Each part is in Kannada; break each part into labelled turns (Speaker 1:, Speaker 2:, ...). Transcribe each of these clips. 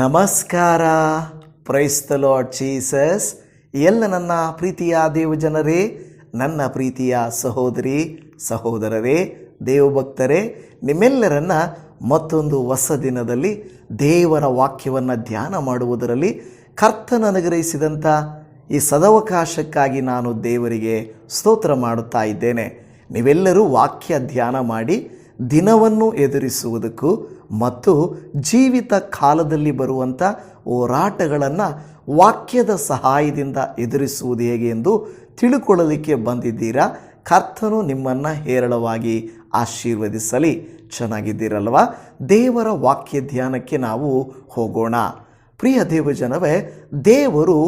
Speaker 1: ನಮಸ್ಕಾರ. Price the Lord Jesus. ಎಲ್ಲ ನನ್ನ ಪ್ರೀತಿಯ ದೇವಜನರೇ, ನನ್ನ ಪ್ರೀತಿಯ ಸಹೋದರಿ ಸಹೋದರರೇ, ದೇವಭಕ್ತರೇ, ನಿಮ್ಮೆಲ್ಲರನ್ನ ಮತ್ತೊಂದು ಹೊಸ ದಿನದಲ್ಲಿ ದೇವರ ವಾಕ್ಯವನ್ನು ಧ್ಯಾನ ಮಾಡುವುದರಲ್ಲಿ ಕರ್ತನ ಅನುಗ್ರಹಿಸಿದಂಥ ಈ ಸದವಕಾಶಕ್ಕಾಗಿ ನಾನು ದೇವರಿಗೆ ಸ್ತೋತ್ರ ಮಾಡುತ್ತಾ ಇದ್ದೇನೆ. ನೀವೆಲ್ಲರೂ ವಾಕ್ಯ ಧ್ಯಾನ ಮಾಡಿ ದಿನವನ್ನು ಎದುರಿಸುವುದಕ್ಕೂ ಮತ್ತು ಜೀವಿತ ಕಾಲದಲ್ಲಿ ಬರುವಂಥ ಹೋರಾಟಗಳನ್ನು ವಾಕ್ಯದ ಸಹಾಯದಿಂದ ಎದುರಿಸುವುದು ಹೇಗೆ ಎಂದು ತಿಳುಕೊಳ್ಳಲಿಕ್ಕೆ ಬಂದಿದ್ದೀರಾ. ಕರ್ತನು ನಿಮ್ಮನ್ನು ಹೇರಳವಾಗಿ ಆಶೀರ್ವದಿಸಲಿ. ಚೆನ್ನಾಗಿದ್ದೀರಲ್ವಾ? ದೇವರ ವಾಕ್ಯ ಧ್ಯಾನಕ್ಕೆ ನಾವು ಹೋಗೋಣ. ಪ್ರಿಯ ದೇವಜನವೇ, ದೇವರು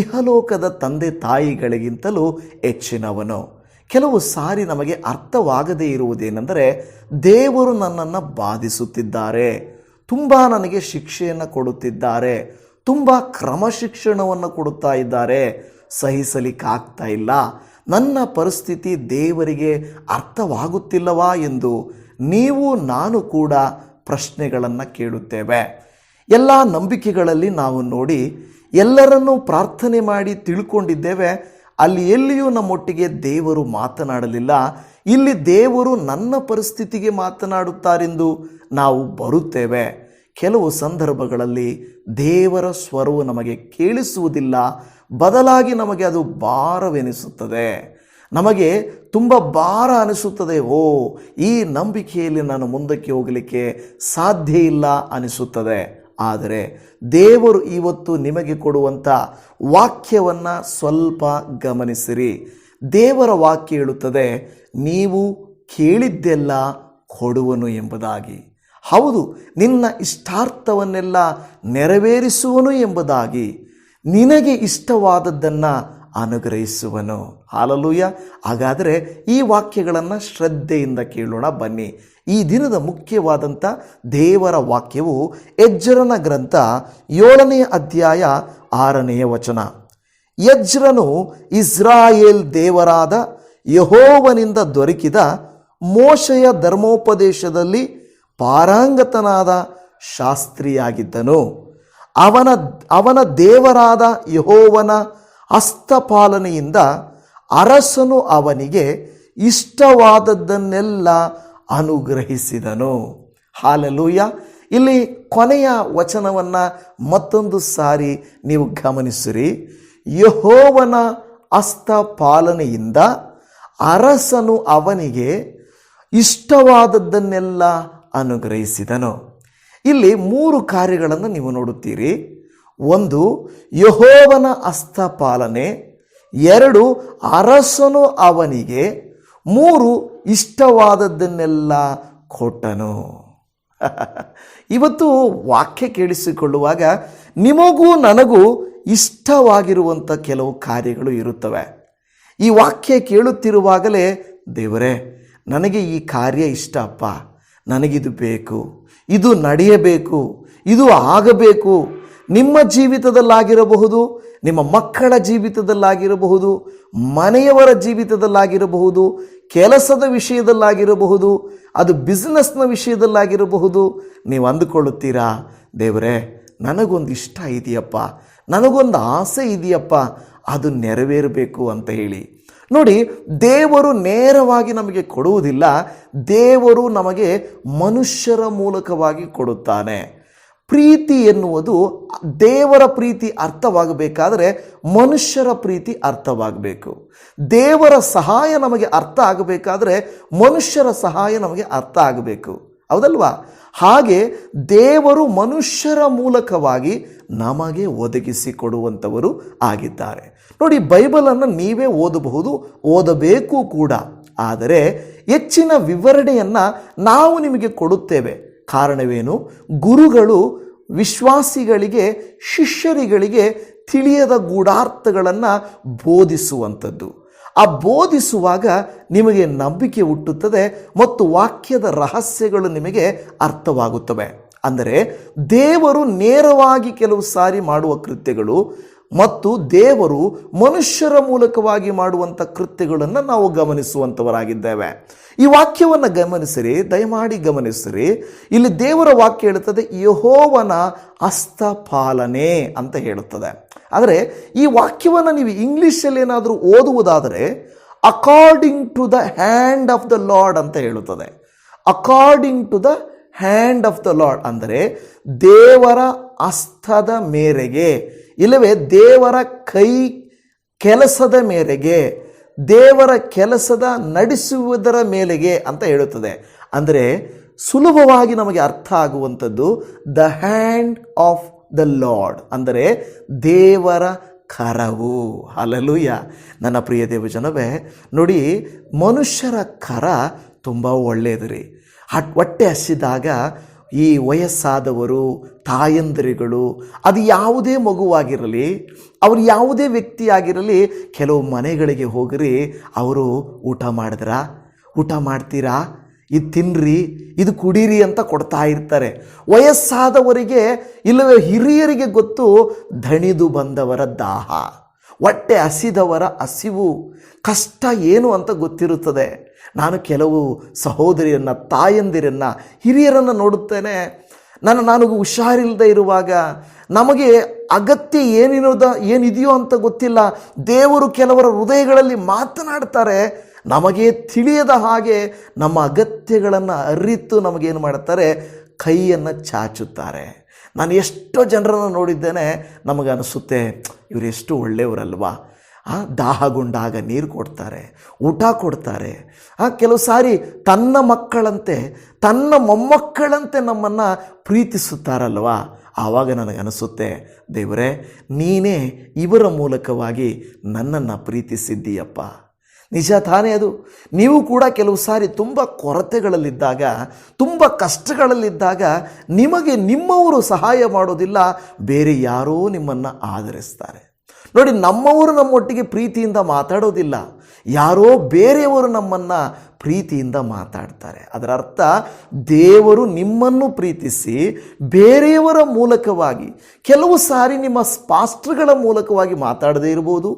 Speaker 1: ಇಹಲೋಕದ ತಂದೆ ತಾಯಿಗಳಿಗಿಂತಲೂ ಹೆಚ್ಚಿನವನು. ಕೆಲವು ಸಾರಿ ನಮಗೆ ಅರ್ಥವಾಗದೇ ಇರುವುದೇನೆಂದರೆ, ದೇವರು ನನ್ನನ್ನು ಬಾಧಿಸುತ್ತಿದ್ದಾರೆ, ತುಂಬ ನನಗೆ ಶಿಕ್ಷೆಯನ್ನು ಕೊಡುತ್ತಿದ್ದಾರೆ, ತುಂಬ ಕ್ರಮಶಿಕ್ಷಣವನ್ನು ಕೊಡುತ್ತಾ ಇದ್ದಾರೆ, ಸಹಿಸಲಿಕ್ಕಾಗ್ತಾ ಇಲ್ಲ, ನನ್ನ ಪರಿಸ್ಥಿತಿ ದೇವರಿಗೆ ಅರ್ಥವಾಗುತ್ತಿಲ್ಲವಾ ಎಂದು ನೀವು ನಾನು ಕೂಡ ಪ್ರಶ್ನೆಗಳನ್ನು ಕೇಳುತ್ತೇವೆ. ಎಲ್ಲ ನಂಬಿಕೆಗಳಲ್ಲಿ ನಾವು ನೋಡಿ ಎಲ್ಲರನ್ನೂ ಪ್ರಾರ್ಥನೆ ಮಾಡಿ ತಿಳ್ಕೊಂಡಿದ್ದೇವೆ. ಅಲ್ಲಿ ಎಲ್ಲಿಯೂ ನಮ್ಮೊಟ್ಟಿಗೆ ದೇವರು ಮಾತನಾಡಲಿಲ್ಲ. ಇಲ್ಲಿ ದೇವರು ನನ್ನ ಪರಿಸ್ಥಿತಿಗೆ ಮಾತನಾಡುತ್ತಾರೆಂದು ನಾವು ಬರುತ್ತೇವೆ. ಕೆಲವು ಸಂದರ್ಭಗಳಲ್ಲಿ ದೇವರ ಸ್ವರವು ನಮಗೆ ಕೇಳಿಸುವುದಿಲ್ಲ, ಬದಲಾಗಿ ನಮಗೆ ಅದು ಭಾರವೆನಿಸುತ್ತದೆ. ನಮಗೆ ತುಂಬ ಭಾರ ಅನಿಸುತ್ತದೆ. ಈ ನಂಬಿಕೆಯಲ್ಲಿ ನಾನು ಮುಂದಕ್ಕೆ ಹೋಗಲಿಕ್ಕೆ ಸಾಧ್ಯ ಇಲ್ಲ ಅನಿಸುತ್ತದೆ. ಆದರೆ ದೇವರು ಇವತ್ತು ನಿಮಗೆ ಕೊಡುವಂಥ ವಾಕ್ಯವನ್ನು ಸ್ವಲ್ಪ ಗಮನಿಸಿರಿ. ದೇವರ ವಾಕ್ಯ ಹೇಳುತ್ತದೆ, ನೀವು ಕೇಳಿದ್ದೆಲ್ಲ ಕೊಡುವನು ಎಂಬುದಾಗಿ. ಹೌದು, ನಿನ್ನ ಇಷ್ಟಾರ್ಥವನ್ನೆಲ್ಲ ನೆರವೇರಿಸುವನು ಎಂಬುದಾಗಿ. ನಿನಗೆ ಇಷ್ಟವಾದದ್ದನ್ನು ಅನುಗ್ರಹಿಸುವನು. ಹಾಲೆಲೂಯಾ. ಹಾಗಾದರೆ ಈ ವಾಕ್ಯಗಳನ್ನು ಶ್ರದ್ಧೆಯಿಂದ ಕೇಳೋಣ ಬನ್ನಿ. ಈ ದಿನದ ಮುಖ್ಯವಾದಂಥ ದೇವರ ವಾಕ್ಯವು ಎಜ್ರನ ಗ್ರಂಥ 7ನೇ ಅಧ್ಯಾಯ 6ನೇ ವಚನ. ಎಜ್ರನು ಇಸ್ರಾಯೇಲ್ ದೇವರಾದ ಯೆಹೋವನಿಂದ ದೊರಕಿದ ಮೋಶೆಯ ಧರ್ಮೋಪದೇಶದಲ್ಲಿ ಪಾರಂಗತನಾದ ಶಾಸ್ತ್ರಿಯಾಗಿದ್ದನು. ಅವನ ದೇವರಾದ ಯೆಹೋವನ ಹಸ್ತಪಾಲನೆಯಿಂದ ಅರಸನು ಅವನಿಗೆ ಇಷ್ಟವಾದದ್ದನ್ನೆಲ್ಲ ಅನುಗ್ರಹಿಸಿದನು. ಹಾಲೆಲೂಯಾ. ಇಲ್ಲಿ ಕೊನೆಯ ವಚನವನ್ನು ಮತ್ತೊಂದು ಸಾರಿ ನೀವು ಗಮನಿಸಿರಿ. ಯೆಹೋವನ ಹಸ್ತಪಾಲನೆಯಿಂದ ಅರಸನು ಅವನಿಗೆ ಇಷ್ಟವಾದದ್ದನ್ನೆಲ್ಲ ಅನುಗ್ರಹಿಸಿದನು. ಇಲ್ಲಿ 3 ಕಾರ್ಯಗಳನ್ನು ನೀವು ನೋಡುತ್ತೀರಿ. 1, ಯೆಹೋವನ ಹಸ್ತಪಾಲನೆ. 2, ಅರಸನು ಅವನಿಗೆ. 3, ಇಷ್ಟವಾದದ್ದನ್ನೆಲ್ಲ ಕೊಟ್ಟನು. ಇವತ್ತು ವಾಕ್ಯ ಕೇಳಿಸಿಕೊಳ್ಳುವಾಗ ನಿಮಗೂ ನನಗೂ ಇಷ್ಟವಾಗಿರುವಂಥ ಕೆಲವು ಕಾರ್ಯಗಳು ಇರುತ್ತವೆ. ಈ ವಾಕ್ಯ ಕೇಳುತ್ತಿರುವಾಗಲೇ, ದೇವರೇ, ನನಗೆ ಈ ಕಾರ್ಯ ಇಷ್ಟ ಅಪ್ಪ, ನನಗಿದು ಬೇಕು, ಇದು ನಡೆಯಬೇಕು, ಇದು ಆಗಬೇಕು. ನಿಮ್ಮ ಜೀವಿತದಲ್ಲಾಗಿರಬಹುದು, ನಿಮ್ಮ ಮಕ್ಕಳ ಜೀವಿತದಲ್ಲಾಗಿರಬಹುದು, ಮನೆಯವರ ಜೀವಿತದಲ್ಲಾಗಿರಬಹುದು, ಕೆಲಸದ ವಿಷಯದಲ್ಲಾಗಿರಬಹುದು, ಅದು ಬಿಸ್ನೆಸ್ನ ವಿಷಯದಲ್ಲಾಗಿರಬಹುದು. ನೀವು ಅಂದುಕೊಳ್ಳುತ್ತೀರಾ, ದೇವರೇ, ನನಗೊಂದು ಇಷ್ಟ ಇದೆಯಪ್ಪ, ನನಗೊಂದು ಆಸೆ ಇದೆಯಪ್ಪ, ಅದು ನೆರವೇರಬೇಕು ಅಂತ ಹೇಳಿ. ನೋಡಿ, ದೇವರು ನೇರವಾಗಿ ನಮಗೆ ಕೊಡುವುದಿಲ್ಲ. ದೇವರು ನಮಗೆ ಮನುಷ್ಯರ ಮೂಲಕವಾಗಿ ಕೊಡುತ್ತಾನೆ. ಪ್ರೀತಿ ಎನ್ನುವುದು, ದೇವರ ಪ್ರೀತಿ ಅರ್ಥವಾಗಬೇಕಾದರೆ ಮನುಷ್ಯರ ಪ್ರೀತಿ ಅರ್ಥವಾಗಬೇಕು. ದೇವರ ಸಹಾಯ ನಮಗೆ ಅರ್ಥ ಆಗಬೇಕಾದರೆ ಮನುಷ್ಯರ ಸಹಾಯ ನಮಗೆ ಅರ್ಥ ಆಗಬೇಕು. ಹೌದಲ್ವಾ? ಹಾಗೆ ದೇವರು ಮನುಷ್ಯರ ಮೂಲಕವಾಗಿ ನಮಗೆ ಒದಗಿಸಿಕೊಡುವಂಥವರು ಆಗಿದ್ದಾರೆ. ನೋಡಿ, ಬೈಬಲನ್ನು ನೀವೇ ಓದಬಹುದು, ಓದಬೇಕು ಕೂಡ. ಆದರೆ ಹೆಚ್ಚಿನ ವಿವರಣೆಯನ್ನು ನಾವು ನಿಮಗೆ ಕೊಡುತ್ತೇವೆ. ಕಾರಣವೇನು? ಗುರುಗಳು ವಿಶ್ವಾಸಿಗಳಿಗೆ, ಶಿಷ್ಯರುಗಳಿಗೆ ತಿಳಿಯದ ಗೂಢಾರ್ಥಗಳನ್ನು ಬೋಧಿಸುವಂಥದ್ದು. ಆ ಬೋಧಿಸುವಾಗ ನಿಮಗೆ ನಂಬಿಕೆ ಹುಟ್ಟುತ್ತದೆ ಮತ್ತು ವಾಕ್ಯದ ರಹಸ್ಯಗಳು ನಿಮಗೆ ಅರ್ಥವಾಗುತ್ತವೆ. ಅಂದರೆ ದೇವರು ನೇರವಾಗಿ ಕೆಲವು ಸಾರಿ ಮಾಡುವ ಕೃತ್ಯಗಳು ಮತ್ತು ದೇವರು ಮನುಷ್ಯರ ಮೂಲಕವಾಗಿ ಮಾಡುವಂಥ ಕೃತ್ಯಗಳನ್ನು ನಾವು ಗಮನಿಸುವಂಥವರಾಗಿದ್ದೇವೆ. ಈ ವಾಕ್ಯವನ್ನು ಗಮನಿಸಿರಿ, ದಯಮಾಡಿ ಗಮನಿಸಿರಿ. ಇಲ್ಲಿ ದೇವರ ವಾಕ್ಯ ಹೇಳುತ್ತದೆ ಯೆಹೋವನ ಹಸ್ತಪಾಲನೆ ಅಂತ ಹೇಳುತ್ತದೆ. ಆದರೆ ಈ ವಾಕ್ಯವನ್ನು ನೀವು ಇಂಗ್ಲೀಷಲ್ಲಿ ಏನಾದರೂ ಓದುವುದಾದರೆ according to the hand of the lord ಅಂತ ಹೇಳುತ್ತದೆ. According to the hand of the lord ಅಂದರೆ ದೇವರ ಹಸ್ತದ ಮೇರೆಗೆ, ಇಲ್ಲವೇ ದೇವರ ಕೈ ಕೆಲಸದ ಮೇರೆಗೆ, ದೇವರ ಕೆಲಸದ ನಡೆಸುವುದರ ಮೇಲೆಗೆ ಅಂತ ಹೇಳುತ್ತದೆ. ಅಂದರೆ ಸುಲಭವಾಗಿ ನಮಗೆ ಅರ್ಥ ಆಗುವಂಥದ್ದು the hand of the lord ಅಂದರೆ ದೇವರ ಕರವು. ಹಲ್ಲೆಲೂಯ. ನನ್ನ ಪ್ರಿಯ ದೇವಜನವೇ, ನೋಡಿ, ಮನುಷ್ಯರ ಕರ ತುಂಬ ಒಳ್ಳೆಯದು ರೀ. ಹೊಟ್ಟೆ ಹಸಿದಾಗ ಈ ವಯಸ್ಸಾದವರು, ತಾಯಂದಿರುಗಳು, ಅದು ಯಾವುದೇ ಮಗುವಾಗಿರಲಿ, ಅವರು ಯಾವುದೇ ವ್ಯಕ್ತಿಯಾಗಿರಲಿ, ಕೆಲವು ಮನೆಗಳಿಗೆ ಹೋಗ್ರಿ, ಅವರು ಊಟ ಮಾಡಿದ್ರಾ, ಊಟ ಮಾಡ್ತೀರಾ, ಇದು ತಿನ್ನಿರಿ, ಇದು ಕುಡೀರಿ ಅಂತ ಕೊಡ್ತಾ ಇರ್ತಾರೆ. ವಯಸ್ಸಾದವರಿಗೆ ಇಲ್ಲವೇ ಹಿರಿಯರಿಗೆ ಗೊತ್ತು ದಣಿದು ಬಂದವರ ದಾಹ, ಹೊಟ್ಟೆ ಹಸಿದವರ ಹಸಿವು, ಕಷ್ಟ ಏನು ಅಂತ ಗೊತ್ತಿರುತ್ತದೆ. ನಾನು ಕೆಲವು ಸಹೋದರಿಯನ್ನು, ತಾಯಂದಿರನ್ನು, ಹಿರಿಯರನ್ನು ನೋಡುತ್ತೇನೆ. ನನಗೆ ಹುಷಾರಿಲ್ಲದೆ ಇರುವಾಗ ನಮಗೆ ಅಗತ್ಯ ಏನಿದೆಯೋ ಅಂತ ಗೊತ್ತಿಲ್ಲ. ದೇವರು ಕೆಲವರ ಹೃದಯಗಳಲ್ಲಿ ಮಾತನಾಡ್ತಾರೆ. ನಮಗೆ ತಿಳಿಯದ ಹಾಗೆ ನಮ್ಮ ಅಗತ್ಯಗಳನ್ನು ಅರಿತು ನಮಗೇನು ಮಾಡ್ತಾರೆ, ಕೈಯನ್ನು ಚಾಚುತ್ತಾರೆ. ನಾನು ಎಷ್ಟೋ ಜನರನ್ನು ನೋಡಿದ್ದೇನೆ, ನಮಗನಿಸುತ್ತೆ ಇವರೆಷ್ಟು ಒಳ್ಳೆಯವರಲ್ವಾ. ದಾಹಗೊಂಡಾಗ ನೀರು ಕೊಡ್ತಾರೆ, ಊಟ ಕೊಡ್ತಾರೆ. ಕೆಲವು ಸಾರಿ ತನ್ನ ಮಕ್ಕಳಂತೆ, ತನ್ನ ಮೊಮ್ಮಕ್ಕಳಂತೆ ನಮ್ಮನ್ನು ಪ್ರೀತಿಸುತ್ತಾರಲ್ವಾ. ಆವಾಗ ನನಗನಿಸುತ್ತೆ, ದೇವರೇ, ನೀನೇ ಇವರ ಮೂಲಕವಾಗಿ ನನ್ನನ್ನು ಪ್ರೀತಿಸಿದ್ದೀಯಪ್ಪ. ನಿಜ ತಾನೇ ಅದು. ನೀವು ಕೂಡ ಕೆಲವು ಸಾರಿ ತುಂಬ ಕೊರತೆಗಳಲ್ಲಿದ್ದಾಗ, ತುಂಬ ಕಷ್ಟಗಳಲ್ಲಿದ್ದಾಗ ನಿಮಗೆ ನಿಮ್ಮವರು ಸಹಾಯ ಮಾಡೋದಿಲ್ಲ, ಬೇರೆ ಯಾರೋ ನಿಮ್ಮನ್ನು ಆಧರಿಸ್ತಾರೆ. ನೋಡಿ, ನಮ್ಮವರು ನಮ್ಮೊಟ್ಟಿಗೆ ಪ್ರೀತಿಯಿಂದ ಮಾತಾಡೋದಿಲ್ಲ, ಯಾರೋ ಬೇರೆಯವರು ನಮ್ಮನ್ನು ಪ್ರೀತಿಯಿಂದ ಮಾತಾಡ್ತಾರೆ. ಅದರ ಅರ್ಥ ದೇವರು ನಿಮ್ಮನ್ನು ಪ್ರೀತಿಸಿ ಬೇರೆಯವರ ಮೂಲಕವಾಗಿ, ಕೆಲವು ಸಾರಿ ನಿಮ್ಮ ಪಾಸ್ಟರ್ಗಳ ಮೂಲಕವಾಗಿ ಮಾತಾಡದೇ ಇರಬಹುದು,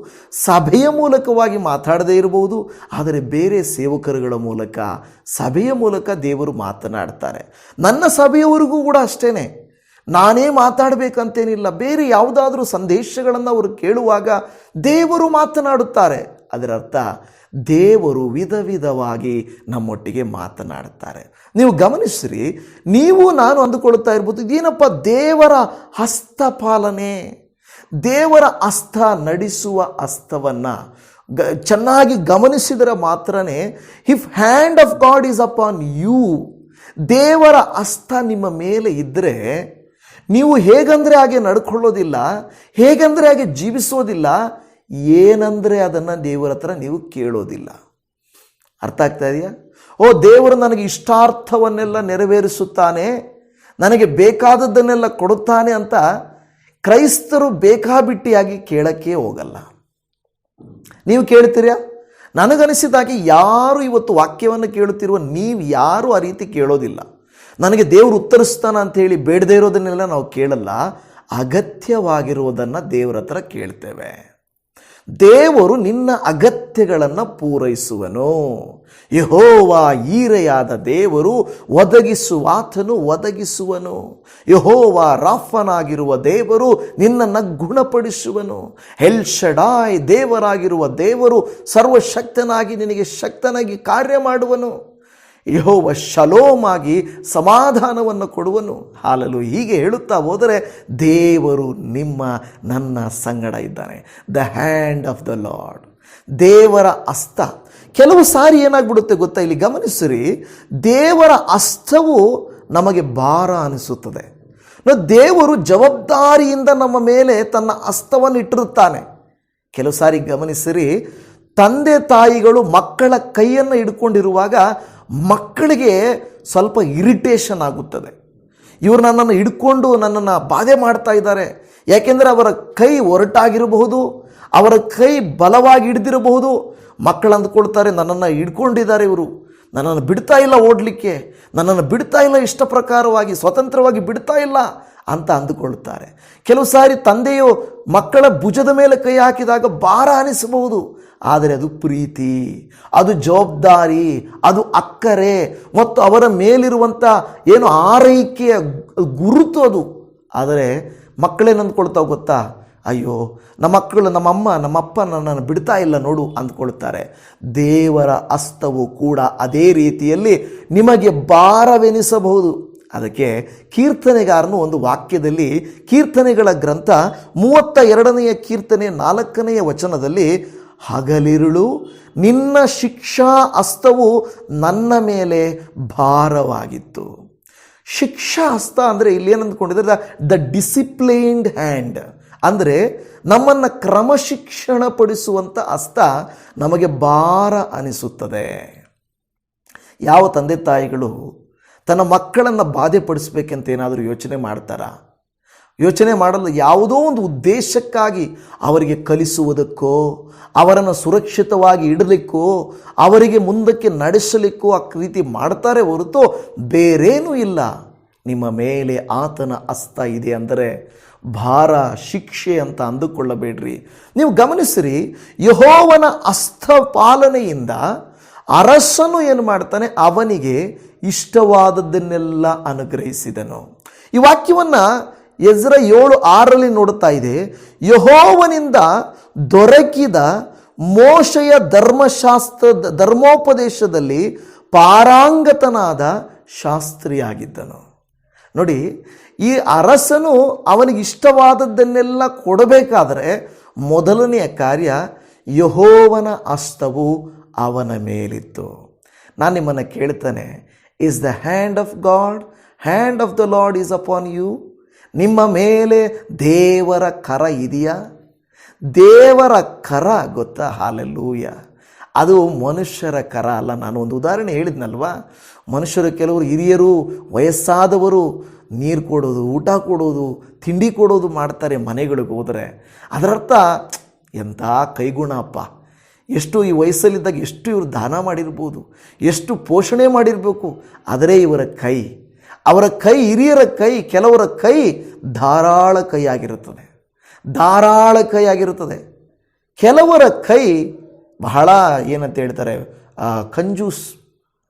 Speaker 1: ಸಭೆಯ ಮೂಲಕವಾಗಿ ಮಾತಾಡದೇ ಇರಬಹುದು, ಆದರೆ ಬೇರೆ ಸೇವಕರುಗಳ ಮೂಲಕ, ಸಭೆಯ ಮೂಲಕ ದೇವರು ಮಾತನಾಡ್ತಾರೆ. ನನ್ನ ಸಭೆಯವರಿಗೂ ಕೂಡ ಅಷ್ಟೇ. ನಾನೇ ಮಾತಾಡಬೇಕಂತೇನಿಲ್ಲ, ಬೇರೆ ಯಾವುದಾದ್ರೂ ಸಂದೇಶಗಳನ್ನು ಅವರು ಕೇಳುವಾಗ ದೇವರು ಮಾತನಾಡುತ್ತಾರೆ. ಅದರರ್ಥ ದೇವರು ವಿಧ ವಿಧವಾಗಿ ನಮ್ಮೊಟ್ಟಿಗೆ ಮಾತನಾಡುತ್ತಾರೆ. ನೀವು ಗಮನಿಸ್ರಿ, ನೀವು ನಾನು ಅಂದುಕೊಳ್ತಾ ಇರ್ಬೋದು, ಇದೇನಪ್ಪ ದೇವರ ಹಸ್ತಪಾಲನೆ, ದೇವರ ಹಸ್ತ ನಡೆಸುವ ಹಸ್ತವನ್ನು ಚೆನ್ನಾಗಿ ಗಮನಿಸಿದರೆ ಮಾತ್ರನೇ if hand of God is upon you, ದೇವರ ಹಸ್ತ ನಿಮ್ಮ ಮೇಲೆ ಇದ್ದರೆ ನೀವು ಹೇಗಂದರೆ ಹಾಗೆ ನಡ್ಕೊಳ್ಳೋದಿಲ್ಲ, ಹೇಗಂದರೆ ಹಾಗೆ ಜೀವಿಸೋದಿಲ್ಲ, ಏನಂದರೆ ಅದನ್ನು ದೇವರ ಹತ್ರ ನೀವು ಕೇಳೋದಿಲ್ಲ. ಅರ್ಥ ಆಗ್ತಾ ಇದೆಯಾ? ಓ, ದೇವರು ನನಗೆ ಇಷ್ಟಾರ್ಥವನ್ನೆಲ್ಲ ನೆರವೇರಿಸುತ್ತಾನೆ, ನನಗೆ ಬೇಕಾದದ್ದನ್ನೆಲ್ಲ ಕೊಡುತ್ತಾನೆ ಅಂತ ಕ್ರೈಸ್ತರು ಬೇಕಾಬಿಟ್ಟಿಯಾಗಿ ಕೇಳಕ್ಕೆ ಹೋಗಲ್ಲ. ನೀವು ಕೇಳ್ತೀರಾ? ನನಗನಿಸಿದಾಗೆ ಯಾರು ಇವತ್ತು ವಾಕ್ಯವನ್ನು ಕೇಳುತ್ತಿರುವ ನೀವು ಯಾರು ಆ ರೀತಿ ಕೇಳೋದಿಲ್ಲ. ನನಗೆ ದೇವರು ಉತ್ತರಿಸ್ತಾನ ಅಂಥೇಳಿ ಬೇಡದೇ ಇರೋದನ್ನೆಲ್ಲ ನಾವು ಕೇಳಲ್ಲ, ಅಗತ್ಯವಾಗಿರುವುದನ್ನು ದೇವರ ಹತ್ರ ಕೇಳ್ತೇವೆ. ದೇವರು ನಿನ್ನ ಅಗತ್ಯಗಳನ್ನು ಪೂರೈಸುವನು. ಯೆಹೋವ ಈರೆಯಾದ ದೇವರು ಒದಗಿಸುವಾತನು ಒದಗಿಸುವನು. ಯೆಹೋವ ರಾಫನಾಗಿರುವ ದೇವರು ನಿನ್ನನ್ನು ಗುಣಪಡಿಸುವನು. ಎಲ್ ಶಡಾಯ್ ದೇವರಾಗಿರುವ ದೇವರು ಸರ್ವಶಕ್ತನಾಗಿ ನಿನಗೆ ಶಕ್ತನಾಗಿ ಕಾರ್ಯ ಮಾಡುವನು. ಯೆಹೋವ ಶಲೋಮ್ ಆಗಿ ಸಮಾಧಾನವನ್ನು ಕೊಡುವನು. ಹಾಲಲು ಹೀಗೆ ಹೇಳುತ್ತಾ ಹೋದರೆ ದೇವರು ನನ್ನ ಸಂಗಡ ಇದ್ದಾನೆ. The hand of the lord, ದೇವರ ಹಸ್ತ. ಕೆಲವು ಸಾರಿ ಏನಾಗ್ಬಿಡುತ್ತೆ ಗೊತ್ತಾ, ಇಲ್ಲಿ ಗಮನಿಸಿರಿ, ದೇವರ ಹಸ್ತವು ನಮಗೆ ಭಾರ ಅನಿಸುತ್ತದೆ. ದೇವರು ಜವಾಬ್ದಾರಿಯಿಂದ ನಮ್ಮ ಮೇಲೆ ತನ್ನ ಹಸ್ತವನ್ನು ಇಟ್ಟಿರುತ್ತಾನೆ. ಕೆಲವು ಸಾರಿ ಗಮನಿಸಿರಿ, ತಂದೆ ತಾಯಿಗಳು ಮಕ್ಕಳ ಕೈಯನ್ನು ಹಿಡ್ಕೊಂಡಿರುವಾಗ ಮಕ್ಕಳಿಗೆ ಸ್ವಲ್ಪ ಇರಿಟೇಷನ್ ಆಗುತ್ತದೆ. ಇವರು ನನ್ನನ್ನು ಹಿಡ್ಕೊಂಡು ನನ್ನನ್ನು ಬಾಧೆ ಮಾಡ್ತಾ ಇದ್ದಾರೆ. ಯಾಕೆಂದರೆ ಅವರ ಕೈ ಒರಟಾಗಿರಬಹುದು, ಅವರ ಕೈ ಬಲವಾಗಿ ಹಿಡಿದಿರಬಹುದು. ಮಕ್ಕಳು ಅಂದ್ಕೊಳ್ತಾರೆ, ನನ್ನನ್ನು ಹಿಡ್ಕೊಂಡಿದ್ದಾರೆ ಇವರು, ನನ್ನನ್ನು ಬಿಡ್ತಾ ಇಲ್ಲ ಓಡಲಿಕ್ಕೆ, ನನ್ನನ್ನು ಬಿಡ್ತಾ ಇಲ್ಲ ಇಷ್ಟ ಪ್ರಕಾರವಾಗಿ ಸ್ವತಂತ್ರವಾಗಿ ಬಿಡ್ತಾ ಇಲ್ಲ ಅಂತ ಅಂದುಕೊಳ್ಳುತ್ತಾರೆ. ಕೆಲವು ಸಾರಿ ತಂದೆಯು ಮಕ್ಕಳ ಭುಜದ ಮೇಲೆ ಕೈ ಹಾಕಿದಾಗ ಭಾರ ಅನಿಸಬಹುದು, ಆದರೆ ಅದು ಪ್ರೀತಿ, ಅದು ಜವಾಬ್ದಾರಿ, ಅದು ಅಕ್ಕರೆ ಮತ್ತು ಅವರ ಮೇಲಿರುವಂಥ ಏನು ಆರೈಕೆಯ ಗುರುತು ಅದು. ಆದರೆ ಮಕ್ಕಳೇನು ಅಂದ್ಕೊಳ್ತಾವೆ ಗೊತ್ತಾ? ಅಯ್ಯೋ, ನಮ್ಮ ಮಕ್ಕಳು, ನಮ್ಮಮ್ಮ ನಮ್ಮಪ್ಪ ನನ್ನನ್ನು ಬಿಡ್ತಾ ಇಲ್ಲ ನೋಡು ಅಂದ್ಕೊಳ್ತಾರೆ. ದೇವರ ಹಸ್ತವು ಕೂಡ ಅದೇ ರೀತಿಯಲ್ಲಿ ನಿಮಗೆ ಭಾರವೆನಿಸಬಹುದು. ಅದಕ್ಕೆ ಕೀರ್ತನೆಗಾರನು ಒಂದು ವಾಕ್ಯದಲ್ಲಿ, ಕೀರ್ತನೆಗಳ ಗ್ರಂಥ 32ನೇ ಕೀರ್ತನೆ 4ನೇ ವಚನದಲ್ಲಿ, ಹಗಲಿರುಳು ನಿನ್ನ ಶಿಕ್ಷಾ ಹಸ್ತವು ನನ್ನ ಮೇಲೆ ಭಾರವಾಗಿತ್ತು. ಶಿಕ್ಷಾ ಹಸ್ತ ಅಂದರೆ ಇಲ್ಲಿ ಏನಂದ್ಕೊಂಡಿದ್ದಾರೆ? ದ ಡಿಸಿಪ್ಲೈನ್ಡ್ ಹ್ಯಾಂಡ್, ಅಂದರೆ ನಮ್ಮನ್ನು ಕ್ರಮಶಿಕ್ಷಣ ಪಡಿಸುವಂಥ ಹಸ್ತ ನಮಗೆ ಭಾರ ಅನಿಸುತ್ತದೆ. ಯಾವ ತಂದೆ ತಾಯಿಗಳು ತನ್ನ ಮಕ್ಕಳನ್ನು ಬಾಧೆಪಡಿಸ್ಬೇಕಂತ ಏನಾದರೂ ಯೋಚನೆ ಮಾಡ್ತಾರಾ? ಯೋಚನೆ ಮಾಡಲು ಯಾವುದೋ ಒಂದು ಉದ್ದೇಶಕ್ಕಾಗಿ ಅವರಿಗೆ ಕಲಿಸುವುದಕ್ಕೋ, ಅವರನ್ನು ಸುರಕ್ಷಿತವಾಗಿ ಇಡಲಿಕ್ಕೋ, ಅವರಿಗೆ ಮುಂದಕ್ಕೆ ನಡೆಸಲಿಕ್ಕೋ ಆ ರೀತಿ ಮಾಡ್ತಾರೆ ಹೊರತು ಬೇರೇನೂ ಇಲ್ಲ. ನಿಮ್ಮ ಮೇಲೆ ಆತನ ಹಸ್ತ ಇದೆ ಅಂದರೆ ಭಾರ, ಶಿಕ್ಷೆ ಅಂತ ಅಂದುಕೊಳ್ಳಬೇಡ್ರಿ. ನೀವು ಗಮನಿಸಿರಿ, ಯೆಹೋವನ ಹಸ್ತ ಪಾಲನೆಯಿಂದ ಅರಸನು ಏನು ಮಾಡ್ತಾನೆ? ಅವನಿಗೆ ಇಷ್ಟವಾದದ್ದನ್ನೆಲ್ಲ ಅನುಗ್ರಹಿಸಿದನು. ಈ ವಾಕ್ಯವನ್ನು ಎಜ್ರ 7:6 ನೋಡುತ್ತಾ ಇದೆ. ಯೆಹೋವನಿಂದ ದೊರಕಿದ ಮೋಶೆಯ ಧರ್ಮೋಪದೇಶದಲ್ಲಿ ಪಾರಂಗತನಾದ ಶಾಸ್ತ್ರಿಯಾಗಿದ್ದನು. ನೋಡಿ, ಈ ಅರಸನು ಅವನಿಗೆ ಇಷ್ಟವಾದದ್ದನ್ನೆಲ್ಲ ಕೊಡಬೇಕಾದರೆ ಮೊದಲನೆಯ ಕಾರ್ಯ ಯೆಹೋವನ ಹಸ್ತವು ಅವನ ಮೇಲಿತ್ತು. ನಾನು ನಿಮ್ಮನ್ನು ಕೇಳ್ತಾನೆ, is the hand of God, hand of the Lord is upon you? ನಿಮ್ಮ ಮೇಲೆ ದೇವರ ಕರ ಇದೆಯಾ? ದೇವರ ಕರ ಗೊತ್ತಾ? ಹಾಲೆಲೂಯ. ಅದು ಮನುಷ್ಯರ ಕರ ಅಲ್ಲ. ನಾನು ಒಂದು ಉದಾಹರಣೆ ಹೇಳಿದ್ನಲ್ವಾ, ಮನುಷ್ಯರು ಕೆಲವರು ಹಿರಿಯರು, ವಯಸ್ಸಾದವರು ನೀರು ಕೊಡೋದು, ಊಟ ಕೊಡೋದು, ತಿಂಡಿ ಕೊಡೋದು ಮಾಡ್ತಾರೆ ಮನೆಗಳಿಗೆ ಹೋದರೆ. ಅದರರ್ಥ ಎಂಥ ಕೈಗುಣ ಅಪ್ಪ, ಎಷ್ಟು ಈ ವಯಸ್ಸಲ್ಲಿದ್ದಾಗ ಎಷ್ಟು ಇವರು ದಾನ ಮಾಡಿರ್ಬೋದು, ಎಷ್ಟು ಪೋಷಣೆ ಮಾಡಿರಬೇಕು. ಆದರೆ ಇವರ ಕೈ, ಅವರ ಕೈ, ಹಿರಿಯರ ಕೈ, ಕೆಲವರ ಕೈ ಧಾರಾಳ ಕೈಯಾಗಿರುತ್ತದೆ, ಧಾರಾಳ ಕೈಯಾಗಿರುತ್ತದೆ. ಕೆಲವರ ಕೈ ಬಹಳ ಏನಂತ ಹೇಳ್ತಾರೆ, ಕಂಜೂಸ್,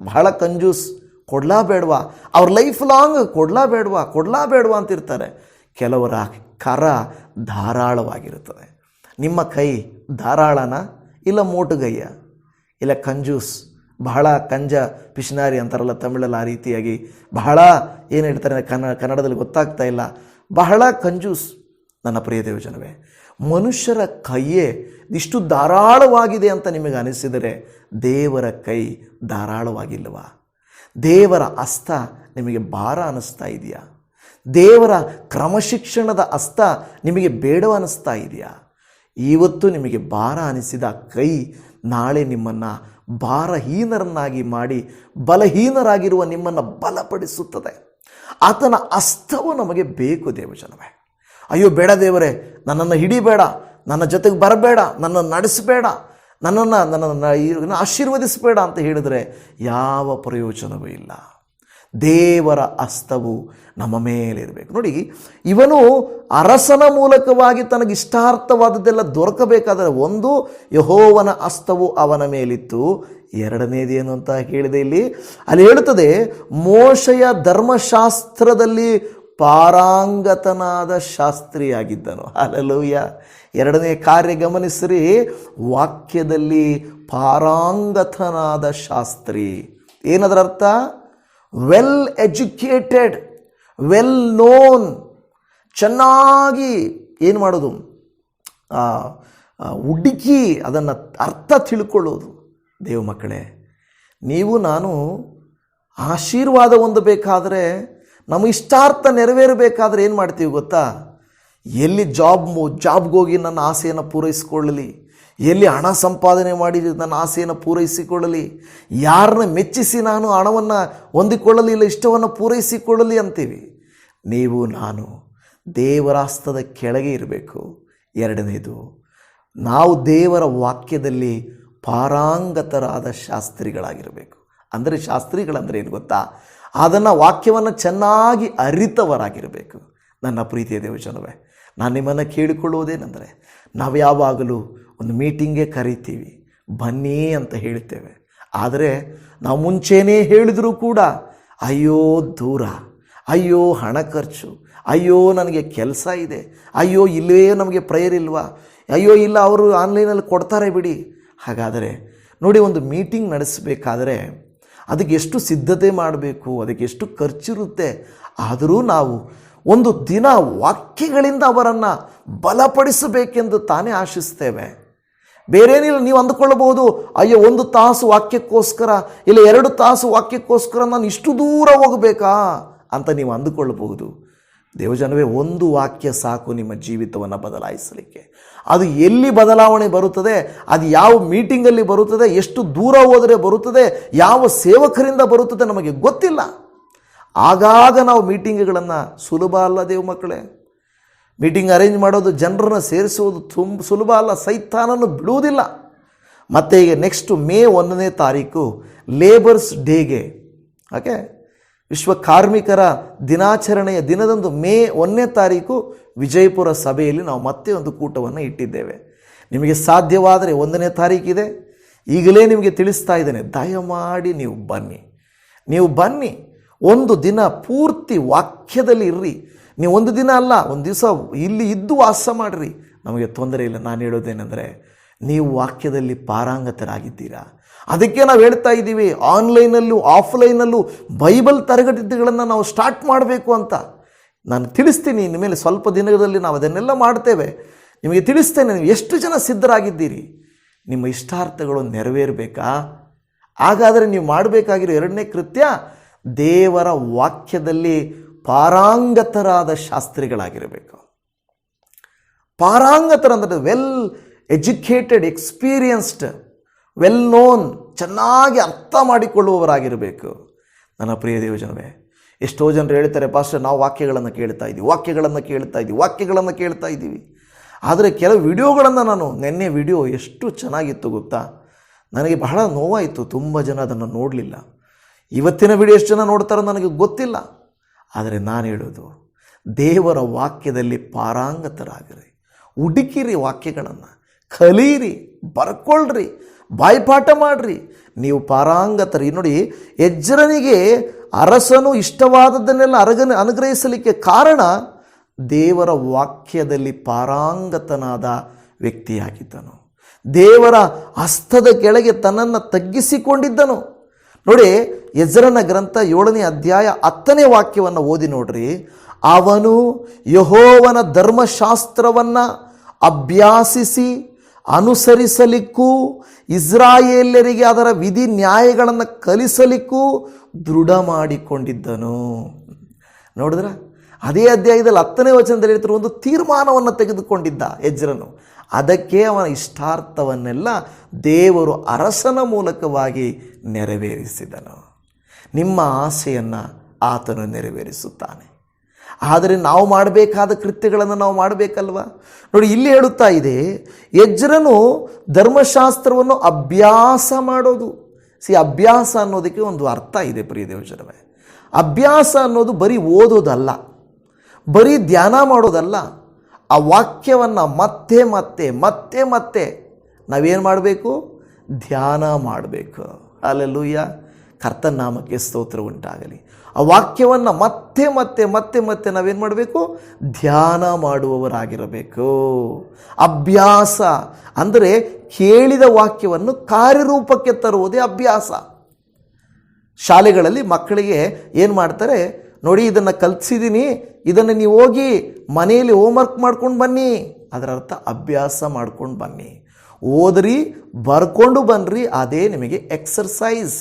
Speaker 1: ಬಹಳ ಕಂಜೂಸ್. ಕೊಡ್ಲಾ ಬೇಡವಾ, ಅವ್ರ ಲೈಫ್ ಲಾಂಗ್ ಕೊಡ್ಲಾ ಬೇಡವಾ ಅಂತಿರ್ತಾರೆ. ಕೆಲವರ ಕರ ಧಾರಾಳವಾಗಿರುತ್ತದೆ. ನಿಮ್ಮ ಕೈ ಧಾರಾಳನ, ಇಲ್ಲ ಮೋಟುಗಯ್ಯ, ಇಲ್ಲ ಕಂಜೂಸ್, ಬಹಳ ಕಂಜ ಪಿಶನಾರಿ ಅಂತಾರಲ್ಲ ತಮಿಳಲ್ಲಿ, ಆ ರೀತಿಯಾಗಿ ಬಹಳ ಏನು ಹೇಳ್ತಾರೆ ಕನ್ನಡದಲ್ಲಿ ಗೊತ್ತಾಗ್ತಾ ಇಲ್ಲ, ಬಹಳ ಕಂಜೂಸ್. ನನ್ನ ಪ್ರಿಯ ದೇವಜನವೇ, ಮನುಷ್ಯರ ಕೈಯೇ ಇಷ್ಟು ಧಾರಾಳವಾಗಿದೆ ಅಂತ ನಿಮಗೆ ಅನಿಸಿದರೆ ದೇವರ ಕೈ ಧಾರಾಳವಾಗಿಲ್ಲವಾ? ದೇವರ ಹಸ್ತ ನಿಮಗೆ ಭಾರ ಅನ್ನಿಸ್ತಾ ಇದೆಯಾ? ದೇವರ ಕ್ರಮಶಿಕ್ಷಣದ ಹಸ್ತ ನಿಮಗೆ ಬೇಡ ಅನ್ನಿಸ್ತಾ ಇದೆಯಾ? ಇವತ್ತು ನಿಮಗೆ ಭಾರ ಅನಿಸಿದ ಕೈ ನಾಳೆ ನಿಮ್ಮನ್ನು ಭಾರಹೀನರನ್ನಾಗಿ ಮಾಡಿ ಬಲಹೀನರಾಗಿರುವ ನಿಮ್ಮನ್ನು ಬಲಪಡಿಸುತ್ತದೆ. ಆತನ ಹಸ್ತವು ನಮಗೆ ಬೇಕು ದೇವಜನವೇ. ಅಯ್ಯೋ ಬೇಡ ದೇವರೇ, ನನ್ನನ್ನು ಹಿಡಿಬೇಡ, ನನ್ನ ಜೊತೆಗೆ ಬರಬೇಡ, ನನ್ನನ್ನು ನಡೆಸಬೇಡ, ನನ್ನನ್ನು ಆಶೀರ್ವದಿಸಬೇಡ ಅಂತ ಹೇಳಿದರೆ ಯಾವ ಪ್ರಯೋಜನವೂ ಇಲ್ಲ. ದೇವರ ಹಸ್ತವು ನಮ್ಮ ಮೇಲಿರಬೇಕು. ನೋಡಿ, ಇವನು ಅರಸನ ಮೂಲಕವಾಗಿ ತನಗಿಷ್ಟಾರ್ಥವಾದದ್ದೆಲ್ಲ ದೊರಕಬೇಕಾದರೆ ಒಂದು, ಯೆಹೋವನ ಹಸ್ತವು ಅವನ ಮೇಲಿತ್ತು. ಎರಡನೇದೇನು ಅಂತ ಹೇಳಿದೆ ಅಲ್ಲಿ ಹೇಳುತ್ತದೆ, ಮೋಶೆಯ ಧರ್ಮಶಾಸ್ತ್ರದಲ್ಲಿ ಪಾರಂಗತನಾದ ಶಾಸ್ತ್ರಿಯಾಗಿದ್ದನು. ಹಲ್ಲೆಲೂಯಾ. ಎರಡನೇ ಕಾರ್ಯ ಗಮನಿಸಿರಿ, ವಾಕ್ಯದಲ್ಲಿ ಪಾರಂಗತನಾದ ಶಾಸ್ತ್ರಿ. ಏನದರ ಅರ್ಥ? ವೆಲ್ ಎಜುಕೇಟೆಡ್, ವೆಲ್ ನೋನ್, ಚೆನ್ನಾಗಿ ಏನು ಮಾಡೋದು, ಹುಡುಕಿ ಅದನ್ನು ಅರ್ಥ ತಿಳ್ಕೊಳ್ಳೋದು. ದೇವ ಮಕ್ಕಳೇ, ನೀವು ನಾನು ಆಶೀರ್ವಾದ ಹೊಂದಬೇಕಾದ್ರೆ, ನಮ್ಮ ಇಷ್ಟಾರ್ಥ ನೆರವೇರಬೇಕಾದ್ರೆ ಏನು ಮಾಡ್ತೀವಿ ಗೊತ್ತಾ? ಎಲ್ಲಿ ಜಾಬ್ಗೆ ಹೋಗಿ ನನ್ನ ಆಸೆಯನ್ನು ಪೂರೈಸಿಕೊಳ್ಳಲಿ, ಎಲ್ಲಿ ಹಣ ಸಂಪಾದನೆ ಮಾಡಿ ನನ್ನ ಆಸೆಯನ್ನು ಪೂರೈಸಿಕೊಳ್ಳಲಿ, ಯಾರನ್ನ ಮೆಚ್ಚಿಸಿ ನಾನು ಹಣವನ್ನು ಹೊಂದಿಕೊಳ್ಳಲಿ, ಇಲ್ಲ ಇಷ್ಟವನ್ನು ಪೂರೈಸಿಕೊಳ್ಳಲಿ ಅಂತೀವಿ. ನೀವು ನಾನು ದೇವರ ಹಸ್ತದ ಕೆಳಗೆ ಇರಬೇಕು. ಎರಡನೇದು, ನಾವು ದೇವರ ವಾಕ್ಯದಲ್ಲಿ ಪಾರಂಗತರಾದ ಶಾಸ್ತ್ರಿಗಳಾಗಿರಬೇಕು. ಅಂದರೆ ಶಾಸ್ತ್ರಿಗಳಂದರೆ ಏನು ಗೊತ್ತಾ? ಅದನ್ನು ವಾಕ್ಯವನ್ನು ಚೆನ್ನಾಗಿ ಅರಿತವರಾಗಿರಬೇಕು. ನನ್ನ ಪ್ರೀತಿಯ ದೇವಜನವೇ, ನಾನು ನಿಮ್ಮನ್ನು ಕೇಳಿಕೊಳ್ಳುವುದೇನೆಂದರೆ, ನಾವು ಯಾವಾಗಲೂ ಒಂದು ಮೀಟಿಂಗ್ಗೆ ಕರೀತೀವಿ, ಬನ್ನಿ ಅಂತ ಹೇಳ್ತೇವೆ. ಆದರೆ ನಾವು ಮುಂಚೆನೇ ಹೇಳಿದರೂ ಕೂಡ ಅಯ್ಯೋ ದೂರ, ಅಯ್ಯೋ ಹಣ ಖರ್ಚು, ಅಯ್ಯೋ ನನಗೆ ಕೆಲಸ ಇದೆ, ಅಯ್ಯೋ ಇಲ್ಲವೇ ನಮಗೆ ಪ್ರೇಯರ್ ಇಲ್ವಾ, ಅಯ್ಯೋ ಇಲ್ಲ ಅವರು ಆನ್ಲೈನಲ್ಲಿ ಕೊಡ್ತಾರೆ ಬಿಡಿ. ಹಾಗಾದರೆ ನೋಡಿ, ಒಂದು ಮೀಟಿಂಗ್ ನಡೆಸಬೇಕಾದ್ರೆ ಅದಕ್ಕೆ ಎಷ್ಟು ಸಿದ್ಧತೆ ಮಾಡಬೇಕು, ಅದಕ್ಕೆ ಎಷ್ಟು ಖರ್ಚಿರುತ್ತೆ. ಆದರೂ ನಾವು ಒಂದು ದಿನ ವಾಕ್ಯಗಳಿಂದ ಅವರನ್ನು ಬಲಪಡಿಸಬೇಕೆಂದು ತಾನೇ ಆಶಿಸ್ತೇವೆ. ಬೇರೇನಿಲ್ಲ. ನೀವು ಅಂದುಕೊಳ್ಳಬಹುದು, ಅಯ್ಯೋ 1 ತಾಸು ವಾಕ್ಯಕ್ಕೋಸ್ಕರ ಇಲ್ಲ 2 ತಾಸು ವಾಕ್ಯಕ್ಕೋಸ್ಕರ ನಾನು ಇಷ್ಟು ದೂರ ಹೋಗಬೇಕಾ ಅಂತ ನೀವು ಅಂದುಕೊಳ್ಳಬಹುದು. ದೇವಜನವೇ, ಒಂದು ವಾಕ್ಯ ಸಾಕು ನಿಮ್ಮ ಜೀವಿತವನ್ನು ಬದಲಾಯಿಸಲಿಕ್ಕೆ. ಅದು ಎಲ್ಲಿ ಬದಲಾವಣೆ ಬರುತ್ತದೆ, ಅದು ಯಾವ ಮೀಟಿಂಗಲ್ಲಿ ಬರುತ್ತದೆ, ಎಷ್ಟು ದೂರ ಹೋದರೆ ಬರುತ್ತದೆ, ಯಾವ ಸೇವಕರಿಂದ ಬರುತ್ತದೆ ನಮಗೆ ಗೊತ್ತಿಲ್ಲ. ಆಗಾಗ ನಾವು ಮೀಟಿಂಗ್ಗಳನ್ನು ಸುಲಭ ಅಲ್ಲ ದೇವ ಮಕ್ಕಳೇ. ಮೀಟಿಂಗ್ ಅರೇಂಜ್ ಮಾಡೋದು, ಜನರನ್ನು ಸೇರಿಸುವುದು ಸುಲಭ ಅಲ್ಲ. ಸೈತಾನನ್ನು ಬಿಡುವುದಿಲ್ಲ. ಮತ್ತು ಈಗ ನೆಕ್ಸ್ಟ್ ಮೇ 1ನೇ ತಾರೀಕು ಲೇಬರ್ಸ್ ಡೇಗೆ, ಓಕೆ, ವಿಶ್ವ ಕಾರ್ಮಿಕರ ದಿನಾಚರಣೆಯ ದಿನದಂದು ಮೇ 1ನೇ ತಾರೀಕು ವಿಜಯಪುರ ಸಭೆಯಲ್ಲಿ ನಾವು ಮತ್ತೆ ಒಂದು ಕೂಟವನ್ನು ಇಟ್ಟಿದ್ದೇವೆ. ನಿಮಗೆ ಸಾಧ್ಯವಾದರೆ 1ನೇ ತಾರೀಕಿದೆ, ಈಗಲೇ ನಿಮಗೆ ತಿಳಿಸ್ತಾ ಇದ್ದೇನೆ, ದಯಮಾಡಿ ನೀವು ಬನ್ನಿ. ಒಂದು ದಿನ ಪೂರ್ತಿ ವಾಕ್ಯದಲ್ಲಿ ಇರ್ರಿ. ನೀವು ಒಂದು ದಿನ ಅಲ್ಲ, ಒಂದು ದಿವಸ ಇಲ್ಲಿ ಇದ್ದು ವಾಸ ಮಾಡಿರಿ, ನಮಗೆ ತೊಂದರೆ ಇಲ್ಲ. ನಾನು ಹೇಳೋದೇನೆಂದರೆ, ನೀವು ವಾಕ್ಯದಲ್ಲಿ ಪಾರಂಗತರಾಗಿದ್ದೀರಾ. ಅದಕ್ಕೆ ನಾವು ಹೇಳ್ತಾ ಇದ್ದೀವಿ, ಆನ್ಲೈನಲ್ಲೂ ಆಫ್ಲೈನಲ್ಲೂ ಬೈಬಲ್ ತರಗತಿಗಳನ್ನು ನಾವು ಸ್ಟಾರ್ಟ್ ಮಾಡಬೇಕು ಅಂತ. ನಾನು ತಿಳಿಸ್ತೀನಿ, ಇನ್ಮೇಲೆ ಸ್ವಲ್ಪ ದಿನದಲ್ಲಿ ನಾವು ಅದನ್ನೆಲ್ಲ ಮಾಡ್ತೇವೆ. ನಿಮಗೆ ತಿಳಿಸ್ತೇನೆ, ನೀವು ಎಷ್ಟು ಜನ ಸಿದ್ಧರಾಗಿದ್ದೀರಿ. ನಿಮ್ಮ ಇಷ್ಟಾರ್ಥಗಳು ನೆರವೇರಬೇಕಾ? ಹಾಗಾದರೆ ನೀವು ಮಾಡಬೇಕಾಗಿರೋ 2ನೇ ಕೃತ್ಯ, ದೇವರ ವಾಕ್ಯದಲ್ಲಿ ಪಾರಂಗತರಾದ ಶಾಸ್ತ್ರಿಗಳಾಗಿರಬೇಕು. ಪಾರಂಗತರಂದರೆ well educated, experienced, well known, ಚೆನ್ನಾಗಿ ಅರ್ಥ ಮಾಡಿಕೊಳ್ಳುವವರಾಗಿರಬೇಕು. ನನ್ನ ಪ್ರಿಯ ದೇವಜನವೇ, ಎಷ್ಟೋ ಜನರು ಹೇಳ್ತಾರೆ, ಪಾಸ್ಟರ್ ನಾವು ವಾಕ್ಯಗಳನ್ನು ಕೇಳ್ತಾ ಇದ್ದೀವಿ. ಆದರೆ ಕೆಲವು ವಿಡಿಯೋಗಳನ್ನು ನಾನು ನಿನ್ನೆ ವಿಡಿಯೋ ಎಷ್ಟು ಚೆನ್ನಾಗಿತ್ತು ಗೊತ್ತಾ? ನನಗೆ ಬಹಳ ನೋವಾಯಿತು. ತುಂಬ ಜನ ಅದನ್ನು ನೋಡಲಿಲ್ಲ. ಇವತ್ತಿನ ವಿಡಿಯೋ ಎಷ್ಟು ಜನ ನೋಡ್ತಾರೋ ನನಗೆ ಗೊತ್ತಿಲ್ಲ. ಆದರೆ ನಾನು ಹೇಳೋದು, ದೇವರ ವಾಕ್ಯದಲ್ಲಿ ಪಾರಂಗತರಾಗಿರಿ. ಹುಡುಕಿರಿ, ವಾಕ್ಯಗಳನ್ನು ಕಲೀರಿ, ಬರ್ಕೊಳ್ರಿ, ಬಾಯ್ಪಾಠ ಮಾಡಿರಿ. ನೀವು ಪಾರಂಗತರಿ. ನೋಡಿ, ಎಜ್ರನಿಗೆ ಅರಸನು ಇಷ್ಟವಾದದ್ದನ್ನೆಲ್ಲ ಅನುಗ್ರಹಿಸಲಿಕ್ಕೆ ಕಾರಣ ದೇವರ ವಾಕ್ಯದಲ್ಲಿ ಪಾರಂಗತನಾದ ವ್ಯಕ್ತಿಯಾಗಿದ್ದನು. ದೇವರ ಹಸ್ತದ ಕೆಳಗೆ ತನ್ನನ್ನು ತಗ್ಗಿಸಿಕೊಂಡಿದ್ದನು. ನೋಡಿ, ಎಜ್ರನ ಗ್ರಂಥ 7ನೇ ಅಧ್ಯಾಯ 10ನೇ ವಾಕ್ಯವನ್ನು ಓದಿ ನೋಡ್ರಿ. ಅವನು ಯೆಹೋವನ ಧರ್ಮಶಾಸ್ತ್ರವನ್ನು ಅಭ್ಯಾಸಿಸಿ ಅನುಸರಿಸಲಿಕ್ಕೂ ಇಸ್ರಾಯೇಲ್ಯರಿಗೆ ಅದರ ವಿಧಿ ನ್ಯಾಯಗಳನ್ನು ಕಲಿಸಲಿಕ್ಕೂ ದೃಢ ಮಾಡಿಕೊಂಡಿದ್ದನು. ನೋಡಿದ್ರ, ಅದೇ ಅಧ್ಯಾಯದಲ್ಲಿ 10ನೇ ವಚನದಲ್ಲಿ ಹೇಳ್ತಾರೆ, ಒಂದು ತೀರ್ಮಾನವನ್ನು ತೆಗೆದುಕೊಂಡಿದ್ದ ಎಜ್ರನು. ಅದಕ್ಕೆ ಅವನ ಇಷ್ಟಾರ್ಥವನ್ನೆಲ್ಲ ದೇವರು ಅರಸನ ಮೂಲಕವಾಗಿ ನೆರವೇರಿಸಿದನು. ನಿಮ್ಮ ಆಸೆಯನ್ನು ಆತನು ನೆರವೇರಿಸುತ್ತಾನೆ. ಆದರೆ ನಾವು ಮಾಡಬೇಕಾದ ಕೃತ್ಯಗಳನ್ನು ನಾವು ಮಾಡಬೇಕಲ್ವ? ನೋಡಿ, ಇಲ್ಲಿ ಹೇಳುತ್ತಾ ಇದೆ, ಎಜ್ರನು ಧರ್ಮಶಾಸ್ತ್ರವನ್ನು ಅಭ್ಯಾಸ ಮಾಡೋದು. ಅಭ್ಯಾಸ ಅನ್ನೋದಕ್ಕೆ ಒಂದು ಅರ್ಥ ಇದೆ ಪ್ರಿಯ ದೇವಜನವೇ. ಅಭ್ಯಾಸ ಅನ್ನೋದು ಬರೀ ಓದೋದಲ್ಲ, ಬರೀ ಧ್ಯಾನ ಮಾಡೋದಲ್ಲ. ಆ ವಾಕ್ಯವನ್ನು ಮತ್ತೆ ಮತ್ತೆ ಮತ್ತೆ ಮತ್ತೆ ನಾವೇನು ಮಾಡಬೇಕು? ಧ್ಯಾನ ಮಾಡಬೇಕು. ಹಲ್ಲೆಲೂಯಾ, ಕರ್ತನ ನಾಮಕ್ಕೆ ಸ್ತೋತ್ರ ಉಂಟಾಗಲಿ. ಆ ವಾಕ್ಯವನ್ನು ಮತ್ತೆ ಮತ್ತೆ ಮತ್ತೆ ಮತ್ತೆ ನಾವೇನು ಮಾಡಬೇಕು? ಧ್ಯಾನ ಮಾಡುವವರಾಗಿರಬೇಕು. ಅಭ್ಯಾಸ ಅಂದರೆ ಕೇಳಿದ ವಾಕ್ಯವನ್ನು ಕಾರ್ಯರೂಪಕ್ಕೆ ತರುವುದೇ ಅಭ್ಯಾಸ. ಶಾಲೆಗಳಲ್ಲಿ ಮಕ್ಕಳಿಗೆ ಏನು ಮಾಡ್ತಾರೆ ನೋಡಿ, ಇದನ್ನು ಕಲಿಸಿದ್ದೀನಿ, ಇದನ್ನು ನೀವು ಹೋಗಿ ಮನೆಯಲ್ಲಿ ಹೋಮ್ವರ್ಕ್ ಮಾಡ್ಕೊಂಡು ಬನ್ನಿ. ಅದರ ಅರ್ಥ ಅಭ್ಯಾಸ ಮಾಡ್ಕೊಂಡು ಬನ್ನಿ. ಓದ್ರಿ, ಬರ್ಕೊಂಡು ಬನ್ನಿರಿ, ಅದೇ ನಿಮಗೆ ಎಕ್ಸರ್ಸೈಸ್.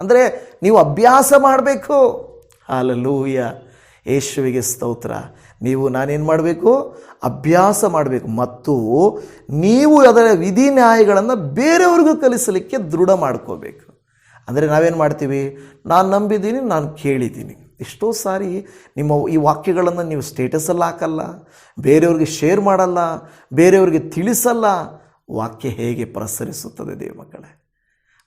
Speaker 1: ಅಂದರೆ ನೀವು ಅಭ್ಯಾಸ ಮಾಡಬೇಕು. ಹಲ್ಲೆಲೂಯಾ, ಯೇಸುವಿಗೆ ಸ್ತೋತ್ರ. ನಾನೇನು ಮಾಡಬೇಕು? ಅಭ್ಯಾಸ ಮಾಡಬೇಕು. ಮತ್ತು ನೀವು ಅದರ ವಿಧಿ ನ್ಯಾಯಗಳನ್ನು ಬೇರೆಯವ್ರಿಗೂ ಕಲಿಸಲಿಕ್ಕೆ ದೃಢ ಮಾಡ್ಕೋಬೇಕು. ಅಂದರೆ ನಾವೇನು ಮಾಡ್ತೀವಿ? ನಾನು ನಂಬಿದ್ದೀನಿ, ನಾನು ಕೇಳಿದ್ದೀನಿ. ಎಷ್ಟೋ ಸಾರಿ ನಿಮ್ಮ ಈ ವಾಕ್ಯಗಳನ್ನು ನೀವು ಸ್ಟೇಟಸಲ್ಲಿ ಹಾಕಲ್ಲ, ಬೇರೆಯವ್ರಿಗೆ ಶೇರ್ ಮಾಡಲ್ಲ, ಬೇರೆಯವ್ರಿಗೆ ತಿಳಿಸಲ್ಲ. ವಾಕ್ಯ ಹೇಗೆ ಪ್ರಸರಿಸುತ್ತದೆ ದೇವ ಮಕ್ಕಳೇ?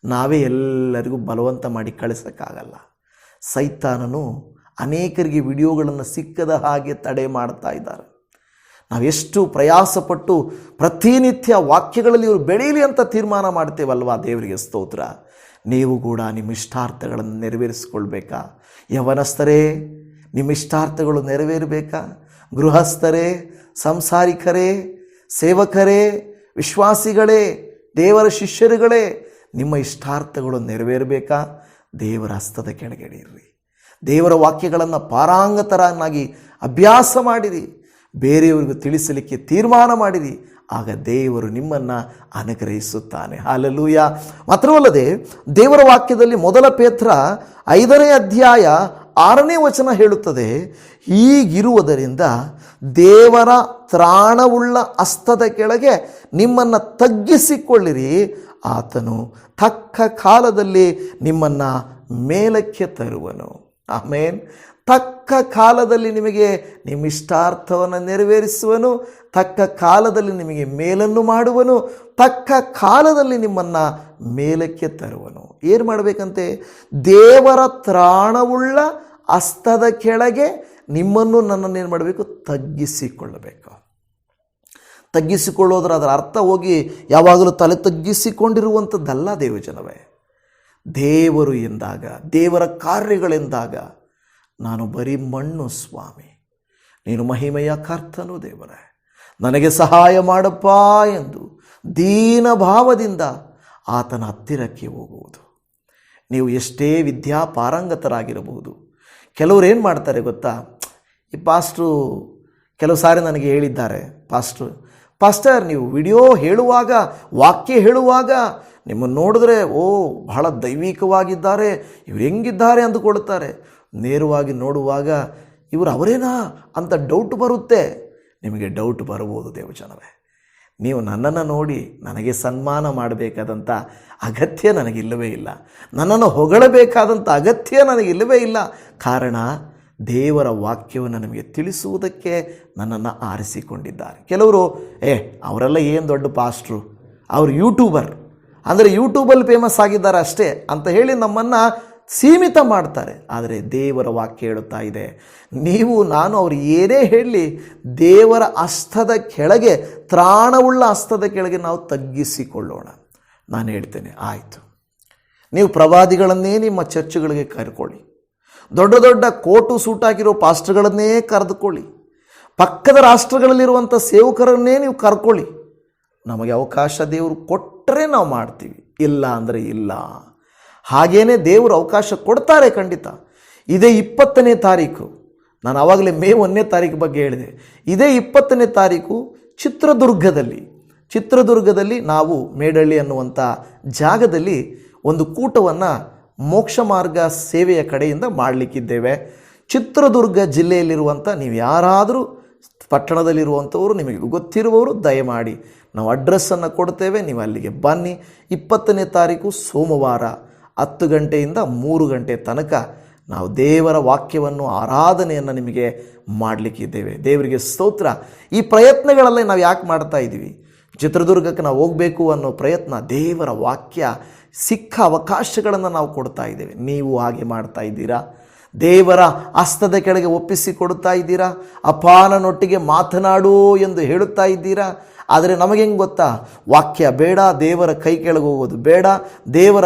Speaker 1: ನಾವೇ ಎಲ್ಲರಿಗೂ ಬಲವಂತ ಮಾಡಿ ಕಳಿಸೋಕ್ಕಾಗಲ್ಲ. ಸೈತಾನನು ಅನೇಕರಿಗೆ ವಿಡಿಯೋಗಳನ್ನು ಸಿಕ್ಕದ ಹಾಗೆ ತಡೆ ಮಾಡ್ತಾ ಇದ್ದಾರೆ. ನಾವೆಷ್ಟು ಪ್ರಯಾಸಪಟ್ಟು ಪ್ರತಿನಿತ್ಯ ವಾಕ್ಯಗಳಲ್ಲಿ ಇವರು ಬೆಳೀಲಿ ಅಂತ ತೀರ್ಮಾನ ಮಾಡ್ತೇವಲ್ವಾ, ದೇವರಿಗೆ ಸ್ತೋತ್ರ. ನೀವು ಕೂಡ ನಿಮ್ಮ ಇಷ್ಟಾರ್ಥಗಳನ್ನು ನೆರವೇರಿಸಿಕೊಳ್ಬೇಕಾ? ಯವನಸ್ಥರೇ, ನಿಮ್ಮ ಇಷ್ಟಾರ್ಥಗಳು ನೆರವೇರಬೇಕಾ? ಗೃಹಸ್ಥರೇ, ಸಂಸಾರಿಕರೇ, ಸೇವಕರೇ, ವಿಶ್ವಾಸಿಗಳೇ, ದೇವರ ಶಿಷ್ಯರುಗಳೇ, ನಿಮ್ಮ ಇಷ್ಟಾರ್ಥಗಳು ನೆರವೇರಬೇಕಾ? ದೇವರ ಹಸ್ತದ ಕೆಳಗಡೆ ದೇವರ ವಾಕ್ಯಗಳನ್ನು ಪಾರಾಂಗತರನ್ನಾಗಿ ಅಭ್ಯಾಸ ಮಾಡಿರಿ, ಬೇರೆಯವರಿಗೂ ತಿಳಿಸಲಿಕ್ಕೆ ತೀರ್ಮಾನ ಮಾಡಿರಿ. ಆಗ ದೇವರು ನಿಮ್ಮನ್ನು ಅನುಗ್ರಹಿಸುತ್ತಾನೆ. ಹಲ್ಲೆಲೂಯಾ. ಮಾತ್ರವಲ್ಲದೆ ದೇವರ ವಾಕ್ಯದಲ್ಲಿ ಮೊದಲ ಪೇತ್ರ 5ನೇ ಅಧ್ಯಾಯ 6ನೇ ವಚನ ಹೇಳುತ್ತದೆ, ಹೀಗಿರುವುದರಿಂದ ದೇವರ ತ್ರಾಣವುಳ್ಳ ಹಸ್ತದ ಕೆಳಗೆ ನಿಮ್ಮನ್ನು ತಗ್ಗಿಸಿಕೊಳ್ಳಿರಿ, ಆತನು ತಕ್ಕ ಕಾಲದಲ್ಲಿ ನಿಮ್ಮನ್ನು ಮೇಲಕ್ಕೆ ತರುವನು. ಆಮೇನ್. ತಕ್ಕ ಕಾಲದಲ್ಲಿ ನಿಮಗೆ ನಿಮ್ಮ ಇಷ್ಟಾರ್ಥವನ್ನು ನೆರವೇರಿಸುವನು, ತಕ್ಕ ಕಾಲದಲ್ಲಿ ನಿಮಗೆ ಮೇಲನ್ನು ಮಾಡುವನು, ತಕ್ಕ ಕಾಲದಲ್ಲಿ ನಿಮ್ಮನ್ನು ಮೇಲಕ್ಕೆ ತರುವನು. ಏನು ಮಾಡಬೇಕಂತೆ? ದೇವರ ತ್ರಾಣವುಳ್ಳ ಹಸ್ತದ ಕೆಳಗೆ ನಿಮ್ಮನ್ನು ನನ್ನನ್ನು ಏನು ಮಾಡಬೇಕು? ತಗ್ಗಿಸಿಕೊಳ್ಳಬೇಕು. ತಗ್ಗಿಸಿಕೊಳ್ಳೋದ್ರ ಅದರ ಅರ್ಥ ಹೋಗಿ ಯಾವಾಗಲೂ ತಲೆ ತಗ್ಗಿಸಿಕೊಂಡಿರುವಂಥದ್ದಲ್ಲ ದೇವಜನವೇ. ದೇವರು ಎಂದಾಗ, ದೇವರ ಕಾರ್ಯಗಳೆಂದಾಗ, ನಾನು ಬರೀ ಮಣ್ಣು ಸ್ವಾಮಿ, ನೀನು ಮಹಿಮೆಯ ಕರ್ತನು ದೇವರೇ, ನನಗೆ ಸಹಾಯ ಮಾಡಪ್ಪ ಎಂದು ದೀನ ಭಾವದಿಂದ ಆತನ ಹತ್ತಿರಕ್ಕೆ ಹೋಗುವುದು. ನೀವು ಎಷ್ಟೇ ಪಾರಂಗತರಾಗಿರಬಹುದು. ಕೆಲವರು ಏನು ಮಾಡ್ತಾರೆ ಗೊತ್ತಾ? ಈ ಪಾಸ್ಟ್ರು ಕೆಲವು ಸಾರಿ ನನಗೆ ಹೇಳಿದ್ದಾರೆ, ಪಾಸ್ಟರ್ ನೀವು ವಿಡಿಯೋ ಹೇಳುವಾಗ, ವಾಕ್ಯ ಹೇಳುವಾಗ ನಿಮ್ಮನ್ನು ನೋಡಿದ್ರೆ ಬಹಳ ದೈವಿಕವಾಗಿದ್ದಾರೆ, ಇವರು ಹೆಂಗಿದ್ದಾರೆ ಅಂದುಕೊಳ್ತಾರೆ. ನೇರವಾಗಿ ನೋಡುವಾಗ ಇವರು ಅವರೇನಾ ಅಂತ ಡೌಟ್ ಬರುತ್ತೆ. ನಿಮಗೆ ಡೌಟ್ ಬರಬಹುದು ದೇವಜನವೇ. ನೀವು ನನ್ನನ್ನು ನೋಡಿ ನನಗೆ ಸನ್ಮಾನ ಮಾಡಬೇಕಾದಂಥ ಅಗತ್ಯ ನನಗಿಲ್ಲವೇ ಇಲ್ಲ, ನನ್ನನ್ನು ಹೊಗಳಬೇಕಾದಂಥ ಅಗತ್ಯ ನನಗಿಲ್ಲವೇ ಇಲ್ಲ. ಕಾರಣ ದೇವರ ವಾಕ್ಯವನ್ನು ನಮಗೆ ತಿಳಿಸುವುದಕ್ಕೆ ನನ್ನನ್ನು ಆರಿಸಿಕೊಂಡಿದ್ದಾರೆ. ಕೆಲವರು ಅವರೆಲ್ಲ ಏನು ದೊಡ್ಡ ಪಾಸ್ಟ್ರು, ಅವರು ಯೂಟ್ಯೂಬರ್, ಅಂದರೆ ಯೂಟ್ಯೂಬಲ್ಲಿ ಫೇಮಸ್ ಆಗಿದ್ದಾರೆ ಅಷ್ಟೇ ಅಂತ ಹೇಳಿ ನಮ್ಮನ್ನು ಸೀಮಿತ ಮಾಡ್ತಾರೆ. ಆದರೆ ದೇವರ ವಾಕ್ಯ ಹೇಳುತ್ತಾ ಇದೆ, ನೀವು ನಾನು ಅವರು ಏನೇ ಹೇಳಲಿ, ದೇವರ ಹಸ್ತದ ಕೆಳಗೆ, ತ್ರಾಣವುಳ್ಳ ಹಸ್ತದ ಕೆಳಗೆ ನಾವು ತಗ್ಗಿಸಿಕೊಳ್ಳೋಣ. ನಾನು ಹೇಳ್ತೇನೆ, ಆಯಿತು, ನೀವು ಪ್ರವಾದಿಗಳನ್ನೇ ನಿಮ್ಮ ಚರ್ಚ್ಗಳಿಗೆ ಕರ್ಕೊಳ್ಳಿ, ದೊಡ್ಡ ದೊಡ್ಡ ಕೋಟು ಸೂಟಾಗಿರೋ ಪಾಸ್ಟರ್ಗಳನ್ನೇ ಕರೆದುಕೊಳ್ಳಿ, ಪಕ್ಕದ ರಾಷ್ಟ್ರಗಳಲ್ಲಿರುವಂಥ ಸೇವಕರನ್ನೇ ನೀವು ಕರ್ಕೊಳ್ಳಿ. ನಮಗೆ ಅವಕಾಶ ದೇವರು ಕೊಟ್ಟರೆ ನಾವು ಮಾಡ್ತೀವಿ, ಇಲ್ಲ ಅಂದರೆ ಇಲ್ಲ. ಹಾಗೇನೇ ದೇವರು ಅವಕಾಶ ಕೊಡ್ತಾರೆ ಖಂಡಿತ. ಇದೇ 20ನೇ ತಾರೀಕು, ನಾನು ಆವಾಗಲೇ ಮೇ 1ನೇ ತಾರೀಕು ಬಗ್ಗೆ ಹೇಳಿದೆ. ಇದೇ 20ನೇ ತಾರೀಕು ಚಿತ್ರದುರ್ಗದಲ್ಲಿ ನಾವು ಮೇಡಳ್ಳಿ ಅನ್ನುವಂಥ ಜಾಗದಲ್ಲಿ ಒಂದು ಕೂಟವನ್ನು ಮೋಕ್ಷ ಮಾರ್ಗ ಸೇವೆಯ ಕಡೆಯಿಂದ ಮಾಡಲಿಕ್ಕಿದ್ದೇವೆ. ಚಿತ್ರದುರ್ಗ ಜಿಲ್ಲೆಯಲ್ಲಿರುವಂಥ ನೀವು ಯಾರಾದರೂ ಪಟ್ಟಣದಲ್ಲಿರುವಂಥವರು, ನಿಮಗೆ ಗೊತ್ತಿರುವವರು, ದಯಮಾಡಿ ನಾವು ಅಡ್ರೆಸ್ಸನ್ನು ಕೊಡ್ತೇವೆ, ನೀವು ಅಲ್ಲಿಗೆ ಬನ್ನಿ. 20ನೇ ತಾರೀಕು ಸೋಮವಾರ 10 ಗಂಟೆಯಿಂದ 3 ಗಂಟೆ ತನಕ ನಾವು ದೇವರ ವಾಕ್ಯವನ್ನು, ಆರಾಧನೆಯನ್ನು ನಿಮಗೆ ಮಾಡಲಿಕ್ಕಿದ್ದೇವೆ. ದೇವರಿಗೆ ಸ್ತೋತ್ರ. ಈ ಪ್ರಯತ್ನಗಳಲ್ಲೇ ನಾವು ಯಾಕೆ ಮಾಡ್ತಾ ಇದ್ದೀವಿ? ಚಿತ್ರದುರ್ಗಕ್ಕೆ ನಾವು ಹೋಗಬೇಕು ಅನ್ನೋ ಪ್ರಯತ್ನ, ದೇವರ ವಾಕ್ಯ ಸಿಕ್ಕ ಅವಕಾಶಗಳನ್ನು ನಾವು ಕೊಡ್ತಾ ಇದ್ದೇವೆ. ನೀವು ಹಾಗೆ ಮಾಡ್ತಾ ಇದ್ದೀರಾ? ದೇವರ ಹಸ್ತದ ಕೆಳಗೆ ಒಪ್ಪಿಸಿ ಕೊಡುತ್ತಾ ಇದ್ದೀರಾ? ಅಪಾನನೊಟ್ಟಿಗೆ ಮಾತನಾಡು ಎಂದು ಹೇಳುತ್ತಾ ಇದ್ದೀರಾ? ಆದರೆ ನಮಗೆ ಹೆಂಗೆ ಗೊತ್ತಾ? ವಾಕ್ಯ ಬೇಡ, ದೇವರ ಕೈ ಕೆಳಗೆ ಹೋಗೋದು ಬೇಡ, ದೇವರ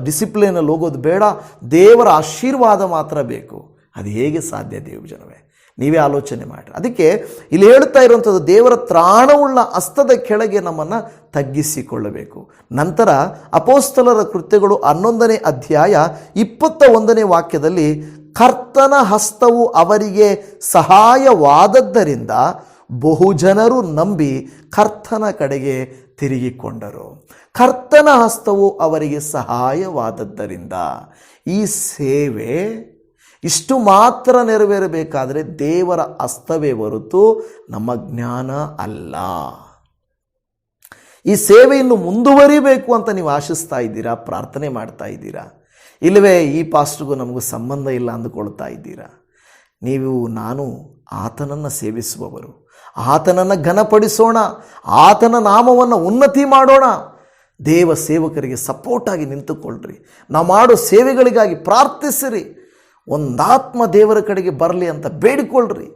Speaker 1: ಡಿಸಿಪ್ಲಿನಲ್ಲಿ ಹೋಗೋದು ಬೇಡ, ದೇವರ ಆಶೀರ್ವಾದ ಮಾತ್ರ ಬೇಕು. ಅದು ಹೇಗೆ ಸಾಧ್ಯ ದೇವಜನವೇ? ನೀವೇ ಆಲೋಚನೆ ಮಾಡಿ. ಅದಕ್ಕೆ ಇಲ್ಲಿ ಹೇಳುತ್ತಾ ಇರುವಂಥದ್ದು, ದೇವರ ತ್ರಾಣವುಳ್ಳ ಹಸ್ತದ ಕೆಳಗೆ ನಮ್ಮನ್ನು ತಗ್ಗಿಸಿಕೊಳ್ಳಬೇಕು. ನಂತರ ಅಪೊಸ್ತಲರ ಕೃತ್ಯಗಳು 11ನೇ ಅಧ್ಯಾಯ 21ನೇ ವಾಕ್ಯದಲ್ಲಿ, ಕರ್ತನ ಹಸ್ತವು ಅವರಿಗೆ ಸಹಾಯವಾದದ್ದರಿಂದ ಬಹುಜನರು ನಂಬಿ ಕರ್ತನ ಕಡೆಗೆ ತಿರುಗಿಕೊಂಡರು. ಕರ್ತನ ಹಸ್ತವು ಅವರಿಗೆ ಸಹಾಯವಾದದ್ದರಿಂದ. ಈ ಸೇವೆ ಇಷ್ಟು ಮಾತ್ರ ನೆರವೇರಬೇಕಾದರೆ ದೇವರ ಹಸ್ತವೇ ಹೊರತು ನಮ್ಮ ಜ್ಞಾನ ಅಲ್ಲ. ಈ ಸೇವೆ ಇನ್ನು ಮುಂದುವರಿಬೇಕು ಅಂತ ನೀವು ಆಶಿಸ್ತಾ ಇದ್ದೀರಾ, ಪ್ರಾರ್ಥನೆ ಮಾಡ್ತಾ ಇದ್ದೀರಾ? ಇಲ್ಲವೇ ಈ ಪಾಸ್ಟ್ರಿಗೂ ನಮಗೂ ಸಂಬಂಧ ಇಲ್ಲ ಅಂದುಕೊಳ್ತಾ ಇದ್ದೀರಾ? ನೀವು ನಾನು ಆತನನ್ನು ಸೇವಿಸುವವರು, ಆತನನ್ನು ಘನಪಡಿಸೋಣ, ಆತನ ನಾಮವನ್ನು ಉನ್ನತಿ ಮಾಡೋಣ. ದೇವ ಸೇವಕರಿಗೆ ಸಪೋರ್ಟಾಗಿ ನಿಂತುಕೊಳ್ಳ್ರಿ. ನಾವು ಮಾಡೋ ಸೇವೆಗಳಿಗಾಗಿ ಪ್ರಾರ್ಥಿಸಿರಿ. ಒಂದಾತ್ಮ ದೇವರ ಕಡೆಗೆ ಬರಲಿ ಅಂತ ಬೇಡಿಕೊಳ್ಳ್ರಿ.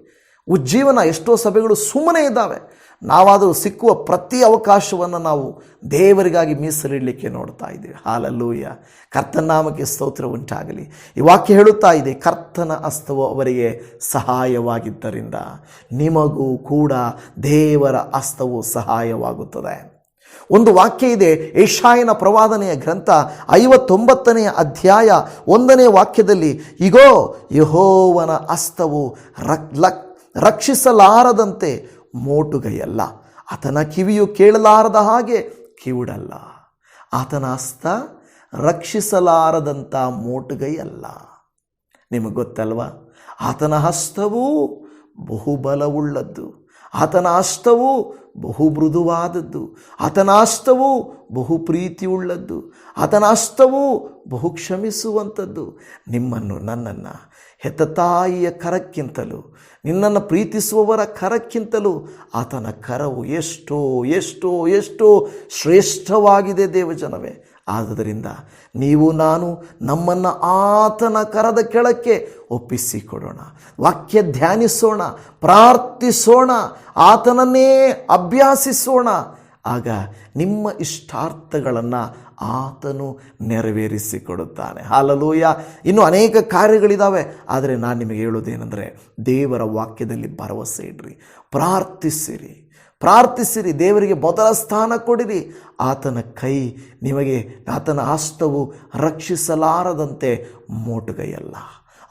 Speaker 1: ಉಜ್ಜೀವನ ಎಷ್ಟೋ ಸಭೆಗಳು ಸುಮ್ಮನೆ ಇದ್ದಾವೆ. ನಾವಾದರೂ ಸಿಕ್ಕುವ ಪ್ರತಿ ಅವಕಾಶವನ್ನು ನಾವು ದೇವರಿಗಾಗಿ ಮೀಸಲಿಡಲಿಕ್ಕೆ ನೋಡ್ತಾ ಇದ್ದೀವಿ. ಹಾಲೆಲೂಯ, ಕರ್ತನ ನಾಮಕ್ಕೆ ಸ್ತೋತ್ರ ಉಂಟಾಗಲಿ. ಈ ವಾಕ್ಯ ಹೇಳುತ್ತಾ ಇದೆ, ಕರ್ತನ ಹಸ್ತವು ಅವರಿಗೆ ಸಹಾಯವಾಗಿದ್ದರಿಂದ ನಿಮಗೂ ಕೂಡ ದೇವರ ಹಸ್ತವು ಸಹಾಯವಾಗುತ್ತದೆ. ಒಂದು ವಾಕ್ಯ ಇದೆ, ಯೆಶಾಯನ ಪ್ರವಾದನೆಯ ಗ್ರಂಥ 59ನೇ ಅಧ್ಯಾಯ 1ನೇ ವಾಕ್ಯದಲ್ಲಿ, ಇಗೋ ಯೆಹೋವನ ಹಸ್ತವು ರಕ್ಷಿಸಲಾರದಂತೆ ಮೋಟುಗೈಯಲ್ಲ, ಆತನ ಕಿವಿಯು ಕೇಳಲಾರದ ಹಾಗೆ ಕಿವುಡಲ್ಲ. ಆತನ ಹಸ್ತ ರಕ್ಷಿಸಲಾರದಂಥ ಮೋಟುಗೈಯಲ್ಲ. ನಿಮಗೆ ಗೊತ್ತಲ್ವ, ಆತನ ಹಸ್ತವು ಬಹುಬಲವುಳ್ಳದ್ದು, ಆತನ ಹಸ್ತವು ಬಹು ಮೃದುವಾದದ್ದು, ಆತನ ಹಸ್ತವು ಬಹು ಪ್ರೀತಿಯುಳ್ಳದ್ದು, ಆತನ ಹಸ್ತವು ಬಹು ಕ್ಷಮಿಸುವಂಥದ್ದು. ನಿಮ್ಮನ್ನು ನನ್ನನ್ನು ಹೆತ್ತ ತಾಯಿಯ ಕರಕ್ಕಿಂತಲೂ ನಿನ್ನನ್ನು ಪ್ರೀತಿಸುವವರ ಕರಕ್ಕಿಂತಲೂ ಆತನ ಕರವು ಎಷ್ಟೋ ಎಷ್ಟೋ ಎಷ್ಟೋ ಶ್ರೇಷ್ಠವಾಗಿದೆ ದೇವಜನವೇ. ಆದ್ದರಿಂದ ನೀವು ನಾನು ನಮ್ಮನ್ನು ಆತನ ಕರದ ಕೆಳಕ್ಕೆ ಒಪ್ಪಿಸಿಕೊಡೋಣ, ವಾಕ್ಯ ಧ್ಯಾನಿಸೋಣ, ಪ್ರಾರ್ಥಿಸೋಣ, ಆತನನ್ನೇ ಅಭ್ಯಾಸಿಸೋಣ. ಆಗ ನಿಮ್ಮ ಇಷ್ಟಾರ್ಥಗಳನ್ನು ಆತನು ನೆರವೇರಿಸಿಕೊಡುತ್ತಾನೆ. ಹಾಲೆಲೂಯ. ಇನ್ನೂ ಅನೇಕ ಕಾರ್ಯಗಳಿದ್ದಾವೆ, ಆದರೆ ನಾನು ನಿಮಗೆ ಹೇಳೋದೇನೆಂದರೆ, ದೇವರ ವಾಕ್ಯದಲ್ಲಿ ಭರವಸೆ ಇಡ್ರಿ, ಪ್ರಾರ್ಥಿಸಿರಿ, ದೇವರಿಗೆ ಮೊದಲ ಸ್ಥಾನ ಕೊಡಿರಿ. ಆತನ ಕೈ ನಿಮಗೆ, ಆತನ ಹಸ್ತವು ರಕ್ಷಿಸಲಾರದಂತೆ ಮೋಟುಗೈಯಲ್ಲ.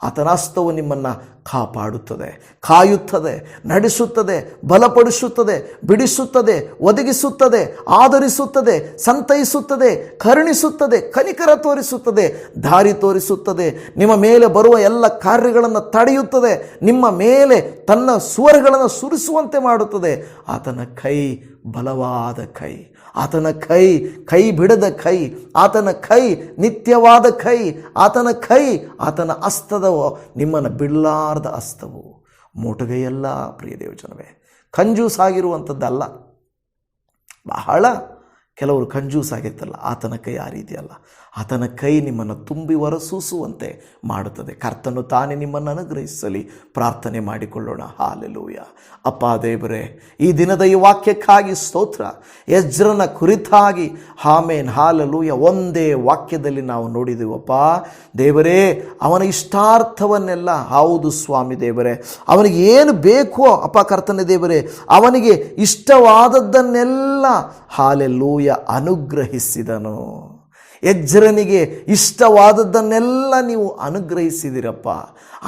Speaker 1: ಆತನ ಹಸ್ತವು ನಿಮ್ಮನ್ನು ಕಾಪಾಡುತ್ತದೆ, ಕಾಯುತ್ತದೆ, ನಡೆಸುತ್ತದೆ, ಬಲಪಡಿಸುತ್ತದೆ, ಬಿಡಿಸುತ್ತದೆ, ಒದಗಿಸುತ್ತದೆ, ಆದರಿಸುತ್ತದೆ, ಸಂತೈಸುತ್ತದೆ, ಕರುಣಿಸುತ್ತದೆ, ಕನಿಕರ ತೋರಿಸುತ್ತದೆ, ದಾರಿ ತೋರಿಸುತ್ತದೆ, ನಿಮ್ಮ ಮೇಲೆ ಬರುವ ಎಲ್ಲ ಕಾರ್ಯಗಳನ್ನು ತಡೆಯುತ್ತದೆ, ನಿಮ್ಮ ಮೇಲೆ ತನ್ನ ಸುವರ್ಗಳನ್ನು ಸುರಿಸುವಂತೆ ಮಾಡುತ್ತದೆ. ಆತನ ಕೈ ಬಲವಾದ ಕೈ, ಆತನ ಕೈ ಕೈ ಬಿಡದ ಕೈ, ಆತನ ಕೈ ನಿತ್ಯವಾದ ಕೈ, ಆತನ ಕೈ, ಆತನ ಹಸ್ತದ ನಿಮ್ಮನ್ನು ಬಿಡಲಾರದ ಹಸ್ತವು ಮೋಟುಗೈಯಲ್ಲ. ಪ್ರಿಯ ದೇವಜನವೇ, ಕಂಜೂಸಾಗಿರುವಂಥದ್ದಲ್ಲ. ಬಹಳ ಕೆಲವರು ಕಂಜೂಸಾಗಿರ್ತಲ್ಲ, ಆತನ ಕೈ ಆ ರೀತಿ ಅಲ್ಲ. ಆತನ ಕೈ ನಿಮ್ಮನ್ನು ತುಂಬಿ ಹೊರಸೂಸುವಂತೆ ಮಾಡುತ್ತದೆ. ಕರ್ತನು ತಾನೇ ನಿಮ್ಮನ್ನು ಅನುಗ್ರಹಿಸಲಿ. ಪ್ರಾರ್ಥನೆ ಮಾಡಿಕೊಳ್ಳೋಣ. ಹಾಲೆಲೂಯ. ಅಪ್ಪ ದೇವರೇ, ಈ ದಿನದ ಈ ವಾಕ್ಯಕ್ಕಾಗಿ ಸ್ತೋತ್ರ. ಎಜ್ರನ ಕುರಿತಾಗಿ ಆಮೆನ್, ಹಾಲೆಲೂಯ, ಒಂದೇ ವಾಕ್ಯದಲ್ಲಿ ನಾವು ನೋಡಿದೆವಪ್ಪ ದೇವರೇ, ಅವನ ಇಷ್ಟಾರ್ಥವನ್ನೆಲ್ಲ, ಹೌದು ಸ್ವಾಮಿ ದೇವರೇ, ಅವನಿಗೆ ಏನು ಬೇಕೋ ಅಪ್ಪ ಕರ್ತನೆ ದೇವರೇ, ಅವನಿಗೆ ಇಷ್ಟವಾದದ್ದನ್ನೆಲ್ಲ ಹಾಲೆಲೂಯ ಅನುಗ್ರಹಿಸಿದನು. ಎಜ್ರನಿಗೆ ಇಷ್ಟವಾದದ್ದನ್ನೆಲ್ಲ ನೀವು ಅನುಗ್ರಹಿಸಿದಿರಪ್ಪ,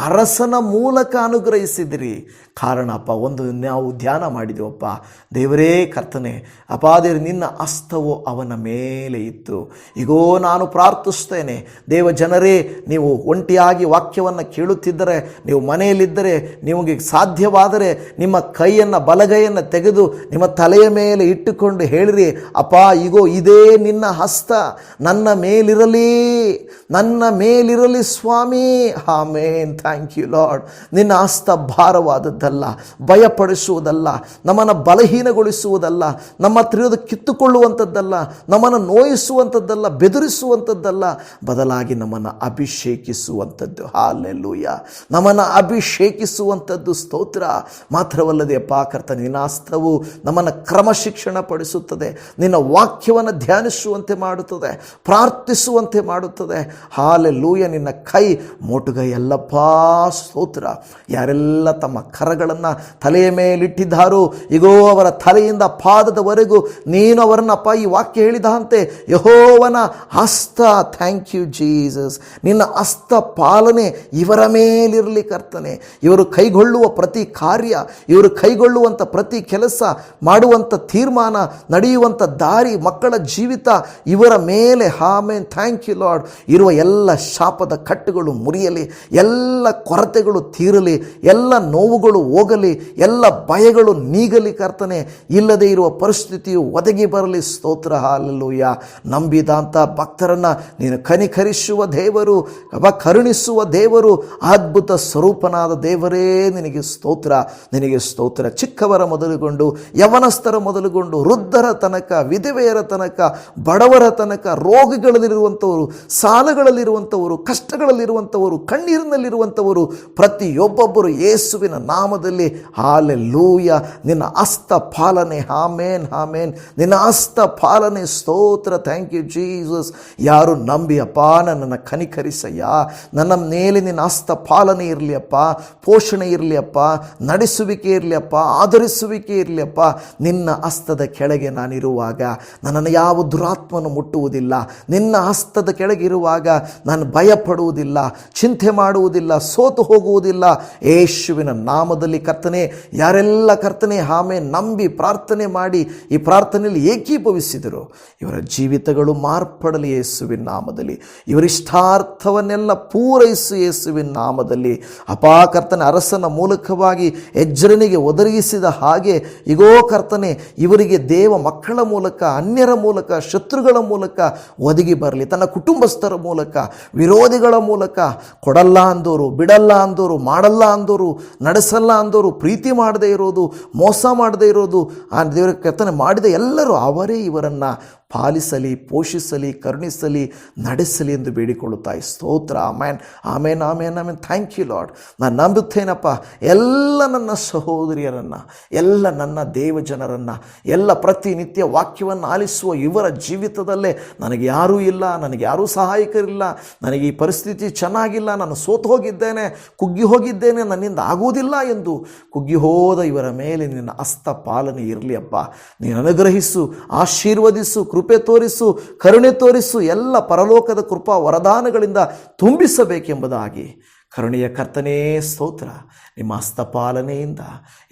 Speaker 1: ಅರಸನ ಮೂಲಕ ಅನುಗ್ರಹಿಸಿದಿರಿ. ಕಾರಣ ಅಪ್ಪ, ಒಂದು ನಾವು ಧ್ಯಾನ ಮಾಡಿದೆವಪ್ಪ ದೇವರೇ ಕರ್ತನೆ, ಅಪ್ಪ ದೇವರೇ, ನಿನ್ನ ಹಸ್ತವು ಅವನ ಮೇಲೆ ಇತ್ತು. ಈಗೋ ನಾನು ಪ್ರಾರ್ಥಿಸ್ತೇನೆ ದೇವ ಜನರೇ, ನೀವು ಒಂಟಿಯಾಗಿ ವಾಕ್ಯವನ್ನು ಕೇಳುತ್ತಿದ್ದರೆ, ನೀವು ಮನೆಯಲ್ಲಿದ್ದರೆ, ನಿಮಗೆ ಸಾಧ್ಯವಾದರೆ ನಿಮ್ಮ ಕೈಯನ್ನು, ಬಲಗೈಯನ್ನು ತೆಗೆದು ನಿಮ್ಮ ತಲೆಯ ಮೇಲೆ ಇಟ್ಟುಕೊಂಡು ಹೇಳಿರಿ, ಅಪ್ಪ ಈಗೋ ಇದೇ ನಿನ್ನ ಹಸ್ತ ನನ್ನ ಮೇಲಿರಲಿ ಸ್ವಾಮಿ. ಆಮೇನ್. Thank you lord. ನಿನ್ನ ಹಸ್ತ ಭಾರವಾದದ್ದಲ್ಲ, ಭಯಪಡಿಸುವುದಲ್ಲ, ನಮ್ಮನ್ನು ಬಲಹೀನಗೊಳಿಸುವುದಲ್ಲ, ನಮ್ಮ ಹತ್ರ ಕಿತ್ತುಕೊಳ್ಳುವಂಥದ್ದಲ್ಲ, ನಮ್ಮನ್ನು ನೋಯಿಸುವಂಥದ್ದಲ್ಲ, ಬೆದರಿಸುವಂಥದ್ದಲ್ಲ, ಬದಲಾಗಿ ನಮ್ಮನ್ನು ಅಭಿಷೇಕಿಸುವಂಥದ್ದು. ಹಾಲೆಲೂಯ. ನಮ್ಮನ್ನು ಅಭಿಷೇಕಿಸುವಂಥದ್ದು. ಸ್ತೋತ್ರ. ಮಾತ್ರವಲ್ಲದೆ ಅಪ್ಪ ಕರ್ತನೆ, ನಿನ್ನ ಹಸ್ತವು ನಮ್ಮನ್ನು ಕ್ರಮಶಿಕ್ಷಣ ಪಡಿಸುತ್ತದೆ, ನಿನ್ನ ವಾಕ್ಯವನ್ನು ಧ್ಯಾನಿಸುವಂತೆ ಮಾಡುತ್ತದೆ, ಪ್ರಾರ್ಥಿಸುವಂತೆ ಮಾಡುತ್ತದೆ. ಹಾಲೆಲೂಯ. ನಿನ್ನ ಕೈ ಮೋಟುಗೈ ಅಲ್ಲಪ್ಪ. ಸ್ತೋತ್ರ. ಯಾರೆಲ್ಲ ತಮ್ಮ ಕರಗಳನ್ನು ತಲೆಯ ಮೇಲಿಟ್ಟಿದ್ದಾರೋ, ಈಗೋ ಅವರ ತಲೆಯಿಂದ ಪಾದದವರೆಗೂ ನೀನು ಅವರನ್ನಪ್ಪ ಈ ವಾಕ್ಯ ಹೇಳಿದಂತೆ ಯೆಹೋವನ ಹಸ್ತ, ಥ್ಯಾಂಕ್ ಯು ಜೀಸಸ್, ನಿನ್ನ ಹಸ್ತ ಪಾಲನೆ ಇವರ ಮೇಲಿರಲಿ ಕರ್ತನೆ. ಇವರು ಕೈಗೊಳ್ಳುವ ಪ್ರತಿ ಕಾರ್ಯ, ಇವರು ಕೈಗೊಳ್ಳುವಂಥ ಪ್ರತಿ ಕೆಲಸ, ಮಾಡುವಂಥ ತೀರ್ಮಾನ, ನಡೆಯುವಂಥ ದಾರಿ, ಮಕ್ಕಳ ಜೀವಿತ ಇವರ ಮೇಲೆ, ಆಮೆನ್, ಥ್ಯಾಂಕ್ ಯು ಲಾರ್ಡ್, ಇರುವ ಎಲ್ಲ ಶಾಪದ ಕಟ್ಟುಗಳು ಮುರಿಯಲಿ, ಎಲ್ಲ ಎಲ್ಲ ಕೊರತೆಗಳು ತೀರಲಿ, ಎಲ್ಲ ನೋವುಗಳು ಹೋಗಲಿ, ಎಲ್ಲ ಭಯಗಳು ನೀಗಲಿ ಕರ್ತನೆ. ಇಲ್ಲದೆ ಇರುವ ಪರಿಸ್ಥಿತಿಯು ಒದಗಿ ಬರಲಿ. ಸ್ತೋತ್ರ, ಹಾಲೆಲೂಯ. ನಂಬಿದಂಥ ಭಕ್ತರನ್ನು ನೀನು ಕನಿಕರಿಸುವ ದೇವರು, ಕರುಣಿಸುವ ದೇವರು, ಅದ್ಭುತ ಸ್ವರೂಪನಾದ ದೇವರೇ, ನಿನಗೆ ಸ್ತೋತ್ರ, ನಿನಗೆ ಸ್ತೋತ್ರ. ಚಿಕ್ಕವರ ಮೊದಲುಗೊಂಡು ಯವನಸ್ಥರ ಮೊದಲುಗೊಂಡು ವೃದ್ಧರ ತನಕ, ವಿಧವೆಯರ ತನಕ, ಬಡವರ ತನಕ, ರೋಗಿಗಳಲ್ಲಿರುವಂಥವರು, ಸಾಲಗಳಲ್ಲಿರುವಂಥವರು, ಕಷ್ಟಗಳಲ್ಲಿರುವಂಥವರು, ಕಣ್ಣೀರಿನಲ್ಲಿರುವಂಥವರು, ಪ್ರತಿಯೊಬ್ಬೊಬ್ಬರು ಯೇಸುವಿನ ನಾಮದಲ್ಲಿ ಹಾಲೆಲೂಯ ನಿನ್ನ ಹಸ್ತ ಪಾಲನೆ. ಆಮೇನ್, ಆಮೇನ್. ನಿನ್ನ ಹಸ್ತ ಪಾಲನೆ. ಸ್ತೋತ್ರ. Thank you Jesus. ಯಾರು ನಂಬಿ ಅಪ್ಪ ನನ್ನನ್ನು ಕನಿಕರಿಸಯ್ಯ, ನನ್ನ ಮೇಲೆ ನಿನ್ನ ಹಸ್ತ ಪಾಲನೆ ಇರಲಿ ಅಪ್ಪ, ಪೋಷಣೆ ಇರಲಿ ಅಪ್ಪ, ನಡೆಸುವಿಕೆ ಇರಲಿ ಅಪ್ಪ, ಆಧರಿಸುವಿಕೆ ಇರಲಿ ಅಪ್ಪ. ನಿನ್ನ ಹಸ್ತದ ಕೆಳಗೆ ನಾನಿರುವಾಗ ನನ್ನನ್ನು ಯಾವ ದುರಾತ್ಮನು ಮುಟ್ಟುವುದಿಲ್ಲ. ನಿನ್ನ ಹಸ್ತದ ಕೆಳಗಿರುವಾಗ ನಾನು ಭಯಪಡುವುದಿಲ್ಲ, ಚಿಂತೆ ಮಾಡುವುದಿಲ್ಲ, ಸೋತು ಹೋಗುವುದಿಲ್ಲ. ಯೇಸುವಿನ ನಾಮದಲ್ಲಿ ಕರ್ತನೆ, ಯಾರೆಲ್ಲ ಕರ್ತನೆ ನಂಬಿ ಪ್ರಾರ್ಥನೆ ಮಾಡಿ ಈ ಪ್ರಾರ್ಥನೆಯಲ್ಲಿ ಏಕೀಭವಿಸಿದರು, ಇವರ ಜೀವಿತಗಳು ಮಾರ್ಪಡಲಿ ಯೇಸುವಿನ ನಾಮದಲ್ಲಿ. ಇವರ ಇಷ್ಟಾರ್ಥವನ್ನೆಲ್ಲ ಪೂರೈಸು ಯೇಸುವಿನ ನಾಮದಲ್ಲಿ. ಅಪಾ ಕರ್ತನೆ, ಅರಸನ ಮೂಲಕವಾಗಿ ಎಜ್ರನಿಗೆ ಒದಗಿಸಿದ ಹಾಗೆ ಇಗೋ ಕರ್ತನೆ, ಇವರಿಗೆ ದೇವ ಮಕ್ಕಳ ಮೂಲಕ, ಅನ್ಯರ ಮೂಲಕ, ಶತ್ರುಗಳ ಮೂಲಕ ಒದಗಿ ಬರಲಿ. ತನ್ನ ಕುಟುಂಬಸ್ಥರ ಮೂಲಕ, ವಿರೋಧಿಗಳ ಮೂಲಕ, ಕೊಡಲ್ಲ ಅಂದೋರು, ಬಿಡಲ್ಲ ಅಂದೋರು, ಮಾಡಲ್ಲ ಅಂದೋರು, ನಡೆಸಲ್ಲ ಅಂದೋರು, ಪ್ರೀತಿ ಮಾಡದೇ ಇರೋದು, ಮೋಸ ಮಾಡದೇ ಇರೋದು, ಆ ದೇವರ ಕರ್ತನೆ ಮಾಡಿದ ಎಲ್ಲರೂ ಅವರೇ ಇವರನ್ನು ಪಾಲಿಸಲಿ, ಪೋಷಿಸಲಿ, ಕರುಣಿಸಲಿ, ನಡೆಸಲಿ ಎಂದು ಬೇಡಿಕೊಳ್ಳುತ್ತಾ ಸ್ತೋತ್ರ. Amen, amen, amen, amen. Thank you lord. ನಾನು ನಂಬುತ್ತೇನಪ್ಪ, ಎಲ್ಲ ನನ್ನ ಸಹೋದರಿಯರನ್ನು, ಎಲ್ಲ ನನ್ನ ದೇವಜನರನ್ನು, ಎಲ್ಲ ಪ್ರತಿನಿತ್ಯ ವಾಕ್ಯವನ್ನು ಆಲಿಸುವ ಇವರ ಜೀವಿತದಲ್ಲೇ ನನಗೆ ಯಾರೂ ಇಲ್ಲ, ನನಗೆ ಯಾರೂ ಸಹಾಯಕರಿಲ್ಲ, ನನಗೆ ಈ ಪರಿಸ್ಥಿತಿ ಚೆನ್ನಾಗಿಲ್ಲ, ನಾನು ಸೋತು ಹೋಗಿದ್ದೇನೆ, ಕುಗ್ಗಿ ಹೋಗಿದ್ದೇನೆ, ನನ್ನಿಂದ ಆಗುವುದಿಲ್ಲ ಎಂದು ಕುಗ್ಗಿ ಹೋದ ಇವರ ಮೇಲೆ ನಿನ್ನ ಹಸ್ತ ಪಾಲನೆ ಇರಲಿ ಅಪ್ಪ. ನೀನು ಅನುಗ್ರಹಿಸು, ಆಶೀರ್ವದಿಸು, ಕೃಪೆ ತೋರಿಸು, ಕರುಣೆ ತೋರಿಸು, ಎಲ್ಲ ಪರಲೋಕದ ಕೃಪಾ ವರದಾನಗಳಿಂದ ತುಂಬಿಸಬೇಕೆಂಬುದಾಗಿ ಕರುಣೆಯ ಕರ್ತನೇ ಸ್ತೋತ್ರ. ನಿಮ್ಮ ಹಸ್ತಪಾಲನೆಯಿಂದ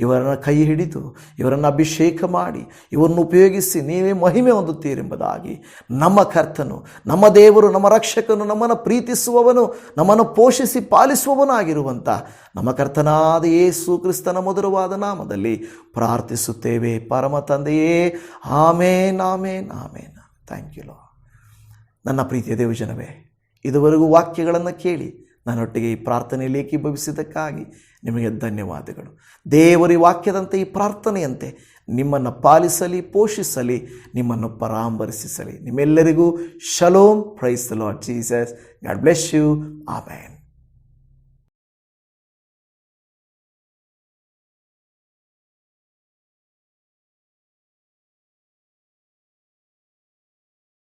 Speaker 1: ಇವರನ್ನು ಕೈ ಹಿಡಿದು, ಇವರನ್ನು ಅಭಿಷೇಕ ಮಾಡಿ, ಇವರನ್ನು ಉಪಯೋಗಿಸಿ ನೀವೇ ಮಹಿಮೆ ಹೊಂದುತ್ತೀರೆಂಬುದಾಗಿ ನಮ್ಮ ಕರ್ತನು, ನಮ್ಮ ದೇವರು, ನಮ್ಮ ರಕ್ಷಕನು, ನಮ್ಮನ್ನು ಪ್ರೀತಿಸುವವನು, ನಮ್ಮನ್ನು ಪೋಷಿಸಿ ಪಾಲಿಸುವವನು ಆಗಿರುವಂಥ ನಮ್ಮ ಕರ್ತನಾದ ಯೇಸು ಕ್ರಿಸ್ತನ ಮಧುರವಾದ ನಾಮದಲ್ಲಿ ಪ್ರಾರ್ಥಿಸುತ್ತೇವೆ ಪರಮ ತಂದೆಯೇ. Amen, amen, amen. Thank you lord. ನನ್ನ ಪ್ರೀತಿಯ ದೇವಜನವೇ, ಇದುವರೆಗೂ ವಾಕ್ಯಗಳನ್ನು ಕೇಳಿ ನನ್ನೊಟ್ಟಿಗೆ ಈ ಪ್ರಾರ್ಥನೆಯಲ್ಲಿ ಏಕೀಭವಿಸಿದ್ದಕ್ಕಾಗಿ ನಿಮಗೆ ಧನ್ಯವಾದಗಳು. ದೇವರ ವಾಕ್ಯದಂತೆ ಈ ಪ್ರಾರ್ಥನೆಯಂತೆ ನಿಮ್ಮನ್ನು ಪಾಲಿಸಲಿ, ಪೋಷಿಸಲಿ, ನಿಮ್ಮನ್ನು ಪರಾಮರ್ಶಿಸಲಿ. ನಿಮ್ಮೆಲ್ಲರಿಗೂ ಶಲೋಮ್. Praise the Lord Jesus. God bless you. Amen.